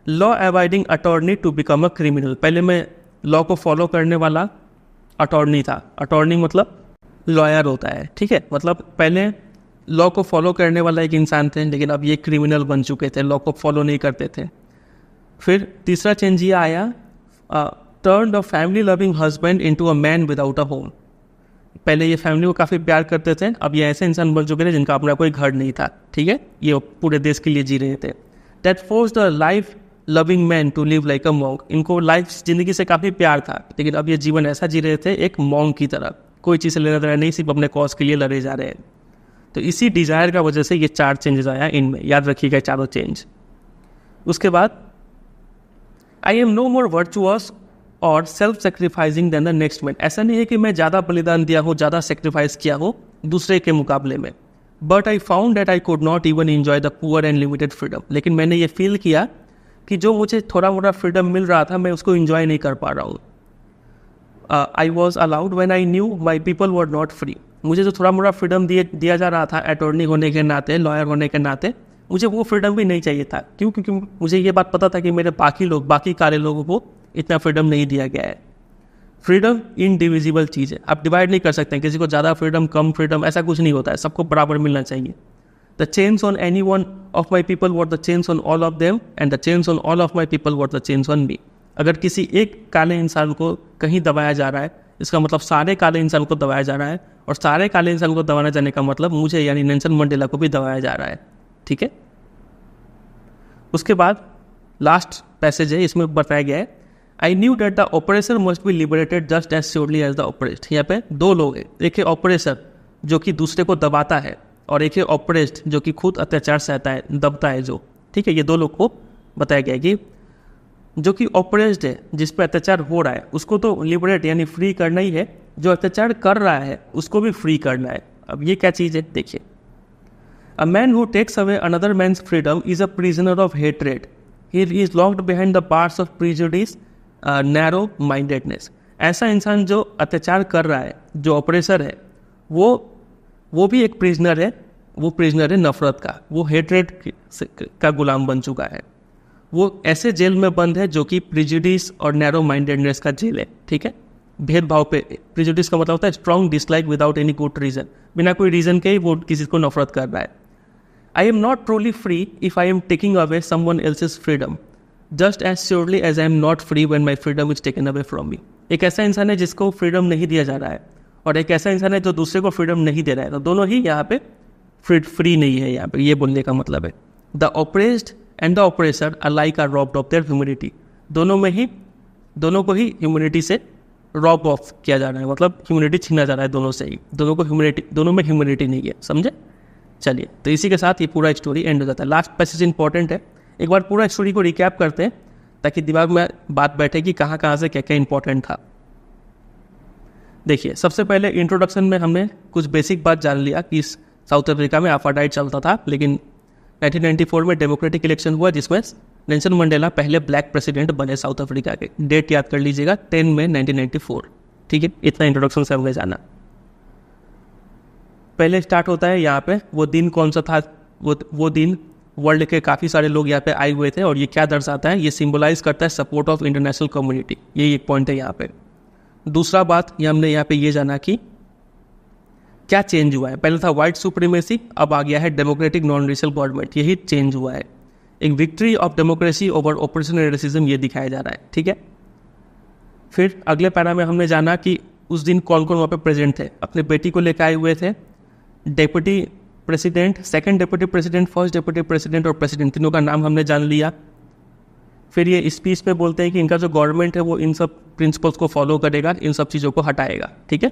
Law avoiding attorney to become a criminal. पहले मैं लॉ को फॉलो करने वाला अटॉर्नी था। अटॉर्नी मतलब लॉयर होता है, ठीक है, मतलब पहले लॉ को फॉलो करने वाला एक इंसान थे, लेकिन अब ये क्रिमिनल बन चुके थे, लॉ को फॉलो नहीं करते थे। फिर तीसरा चेंज ये आया, turn a family loving husband into a man without a home. पहले ये फैमिली को काफ़ी प्यार करते थे, अब ये ऐसे इंसान बन चुके थे जिनका अपना कोई घर नहीं था, ठीक है, ये पूरे देश के लिए जी रहे थे। That force the life loving man to live like a monk. इनको लाइफ जिंदगी से काफ़ी प्यार था, लेकिन अब ये जीवन ऐसा जी रहे थे एक मॉन्क की तरह, कोई चीज़ से लेना देना नहीं, सिर्फ अपने कॉज के लिए लड़े जा रहे हैं। तो इसी डिज़ायर का वजह से ये 4 चेंजेस आया इनमें, याद रखिएगा चारों चेंज। उसके बाद I am no more virtuous और self sacrificing than the next man. ऐसा नहीं है कि मैं ज़्यादा बलिदान दिया हो, ज़्यादा सेक्रीफाइस किया हो दूसरे के मुकाबले में, but I found that I could not even enjoy the poor and limited freedom. लेकिन मैंने ये फील किया कि जो मुझे थोड़ा मोड़ा फ्रीडम मिल रहा था, मैं उसको इन्जॉय नहीं कर पा रहा हूँ। I was allowed when I knew my people were not free. मुझे जो थोड़ा मोड़ा फ्रीडम दिया जा रहा था अटॉर्नी होने के नाते, लॉयर होने के नाते, मुझे वो फ्रीडम भी नहीं चाहिए था। क्यों? क्योंकि मुझे ये बात पता था कि मेरे बाकी काले लोगों को इतना फ्रीडम नहीं दिया गया है। फ्रीडम इनडिविजिबल चीज़ है, आप डिवाइड नहीं कर सकते हैं, किसी को ज़्यादा फ्रीडम कम फ्रीडम ऐसा कुछ नहीं होता है, सबको बराबर मिलना चाहिए। The chains on any one of my people were the chains on all of them, and the chains on all of my people were the chains on me। अगर किसी एक काले इंसान को कहीं दबाया जा रहा है, इसका मतलब सारे काले इंसान को दबाया जा रहा है, और सारे काले इंसान को दबाना जाने का मतलब मुझे यानी नेल्सन मंडेला को भी दबाया जा रहा है, ठीक है। उसके बाद लास्ट पैसेज है, इसमें बताया गया है, I knew that the oppressor must be liberated just as surely as the oppressed. यहाँ पे 2 लोग हैं, एक है ऑपरेसर जो कि दूसरे को दबाता है, और एक है ऑप्रेस्ड जो कि खुद अत्याचार सहता है, दबता है जो, ठीक है। ये दो लोग को बताया गया कि जो कि ऑप्रेस्ड है, जिस पर अत्याचार हो रहा है, उसको तो लिबरेट यानी फ्री करना ही है, जो अत्याचार कर रहा है उसको भी फ्री करना है। अब ये क्या चीज़ है देखिए, a man who takes away another man's freedom is a prisoner of hatred, he is locked behind the bars of prejudice, narrow mindedness. ऐसा इंसान जो अत्याचार कर रहा है, जो ऑपरेसर है, वो भी एक प्रिजनर है, वो प्रिजनर है नफरत का, वो हेट्रेड का गुलाम बन चुका है, वो ऐसे जेल में बंद है जो कि प्रिजुडिस और नैरो माइंडेडनेस का जेल है, ठीक है। भेदभाव पे, प्रिजुडिस का मतलब होता है strong dislike without any good reason, बिना कोई रीजन के ही वो किसी को नफरत कर रहा है। I am not truly free if I am taking away someone else's freedom, just as surely as I am not free when my freedom is taken away from me. एक ऐसा इंसान है जिसको फ्रीडम नहीं दिया जा रहा है, और एक ऐसा इंसान है जो दूसरे को फ्रीडम नहीं दे रहा है, तो दोनों ही यहाँ पे फ्री नहीं है। यहाँ पे ये बोलने का मतलब है the oppressed and the oppressor alike are robbed of their humanity. दोनों को ही ह्यूमैनिटी से रॉब ऑफ किया जा रहा है, मतलब ह्यूमैनिटी छीना जा रहा है दोनों से ही, दोनों में ह्यूमैनिटी नहीं है, समझे। चलिए, तो इसी के साथ ये पूरा स्टोरी एंड हो जाता है। लास्ट पैसेज इंपॉर्टेंट है, एक बार पूरा स्टोरी को रिकैप करते हैं ताकि दिमाग में बात बैठे कि कहाँ से क्या क्या इंपॉर्टेंट था। देखिए, सबसे पहले इंट्रोडक्शन में हमने कुछ बेसिक बात जान लिया कि साउथ अफ्रीका में अपार्टाइड चलता था, लेकिन 1994 में डेमोक्रेटिक इलेक्शन हुआ जिसमें नेल्सन मंडेला पहले ब्लैक प्रेसिडेंट बने साउथ अफ्रीका के। डेट याद कर लीजिएगा, 10 मई 1994, ठीक है। इतना इंट्रोडक्शन से हमने जाना। पहले स्टार्ट होता है यहाँ पे, वो दिन कौन सा था, वो दिन वर्ल्ड के काफ़ी सारे लोग यहाँ पे आए हुए थे, और ये क्या दर्शाता है, ये सिंबलाइज करता है सपोर्ट ऑफ इंटरनेशनल कम्युनिटी, यही एक पॉइंट है यहाँ पे। दूसरा बात ये हमने यहाँ पे ये जाना कि क्या चेंज हुआ है। पहले था वाइट सुप्रीमेसी, अब आ गया है डेमोक्रेटिक नॉन रेशियल गवर्नमेंट, यही चेंज हुआ है। एक victory of democracy over operation racism ये दिखाया जा रहा है, ठीक है। फिर अगले पैरा में हमने जाना कि उस दिन कौन कौन वहाँ पे प्रेजेंट थे। अपने बेटी को लेकर आए हुए थे deputy president, second deputy president, first deputy president और प्रेसिडेंट, तीनों का नाम हमने जान लिया। फिर ये स्पीच में बोलते हैं कि इनका जो गवर्नमेंट है वो इन सब प्रिंसिपल्स को फॉलो करेगा, इन सब चीज़ों को हटाएगा, ठीक है।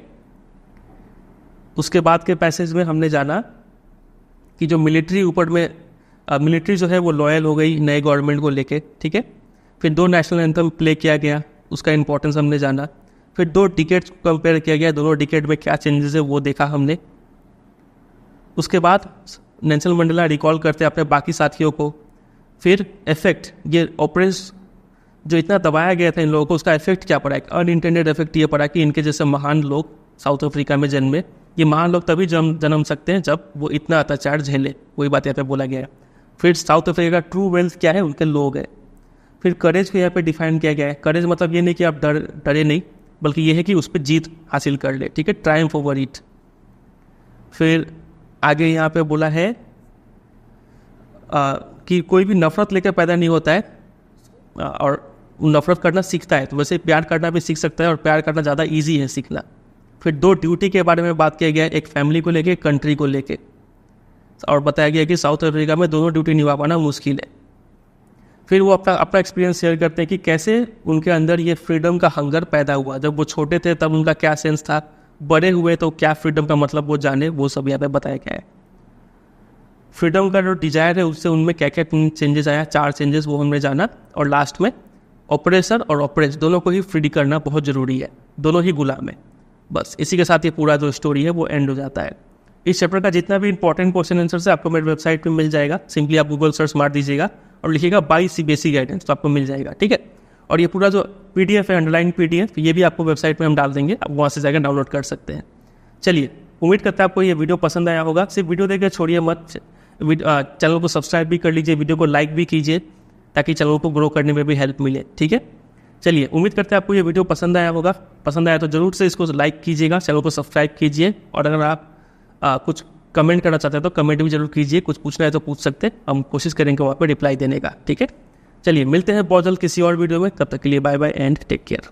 उसके बाद के पैसेज में हमने जाना कि जो मिलिट्री जो है वो लॉयल हो गई नए गवर्नमेंट को लेके, ठीक है। फिर 2 नेशनल एंथम प्ले किया गया, उसका इंपॉर्टेंस हमने जाना। फिर 2 डिकेड्स को कंपेयर किया गया, दोनों डिकेड में क्या चेंजेस है वो देखा हमने। उसके बाद नेल्सन मंडेला रिकॉल करते हैं अपने बाकी साथियों को। फिर इफेक्ट, ये ऑपरेस जो इतना दबाया गया था इन लोगों को, उसका इफेक्ट क्या पड़ा, अनइंटेंडेड इफेक्ट ये पड़ा कि इनके जैसे महान लोग साउथ अफ्रीका में जन्मे। ये महान लोग तभी जन्म सकते हैं जब वो इतना अत्याचार झेले, वही बात यहाँ पे बोला गया है। फिर साउथ अफ्रीका का ट्रू वेल्थ क्या है, उनके लोग हैं। फिर करेज को यहाँ पे डिफाइन किया गया है। करेज मतलब ये नहीं कि आप डरे नहीं, बल्कि ये है कि उस पर जीत हासिल कर ले, ठीक है, ट्रायम्फ ओवर इट। फिर आगे यहाँ पे बोला है कि कोई भी नफरत लेकर पैदा नहीं होता है, और नफरत करना सीखता है, तो वैसे प्यार करना भी सीख सकता है, और प्यार करना ज़्यादा ईजी है सीखना। फिर 2 ड्यूटी के बारे में बात किया गया है, एक फैमिली को लेके, एक कंट्री को लेके, और बताया गया कि साउथ अफ्रीका में दोनों ड्यूटी निभा पाना मुश्किल है। फिर वो अपना एक्सपीरियंस शेयर करते हैं कि कैसे उनके अंदर ये फ्रीडम का हंगर पैदा हुआ। जब वो छोटे थे तब उनका क्या सेंस था, बड़े हुए तो क्या फ्रीडम का मतलब वो जाने, वो सब यहाँ पे बताया गया है। फ्रीडम का जो डिजायर है उससे उनमें क्या क्या चेंजेस आया, 4 चेंजेस वो हमने जाना। और लास्ट में ऑपरेसर और ऑपरेस दोनों को ही फ्री करना बहुत ज़रूरी है, दोनों ही गुलाम है। बस इसी के साथ ये पूरा जो स्टोरी है वो एंड हो जाता है। इस चैप्टर का जितना भी इंपॉर्टेंट क्वेश्चन आंसर है आपको मेरे वेबसाइट पे मिल जाएगा। सिंपली आप गूगल सर्च मार दीजिएगा और लिखिएगा बाय सीबीएसई गाइडेंस, तो आपको मिल जाएगा, ठीक है। और ये पूरा जो पीडीएफ है, अंडरलाइन पीडीएफ, ये भी आपको वेबसाइट में हम डाल देंगे, आप वहाँ से जाकर डाउनलोड कर सकते हैं। चलिए, उम्मीद करते हैं आपको ये वीडियो पसंद आया होगा। सिर्फ वीडियो देखकर छोड़िए मत, चैनल को सब्सक्राइब भी कर लीजिए, वीडियो को लाइक भी कीजिए ताकि चैनल को ग्रो करने में भी हेल्प मिले, ठीक है। चलिए, उम्मीद करते हैं आपको ये वीडियो पसंद आया होगा। पसंद आया तो जरूर से इसको लाइक कीजिएगा, चैनल को सब्सक्राइब कीजिए, और अगर आप कुछ कमेंट करना चाहते हैं तो कमेंट भी जरूर कीजिए, कुछ पूछना है तो पूछ सकते हैं, हम कोशिश करेंगे वहाँ पर रिप्लाई देने का, ठीक है। चलिए, मिलते हैं बहुत जल्द किसी और वीडियो में, तब तक के लिए bye bye and take care.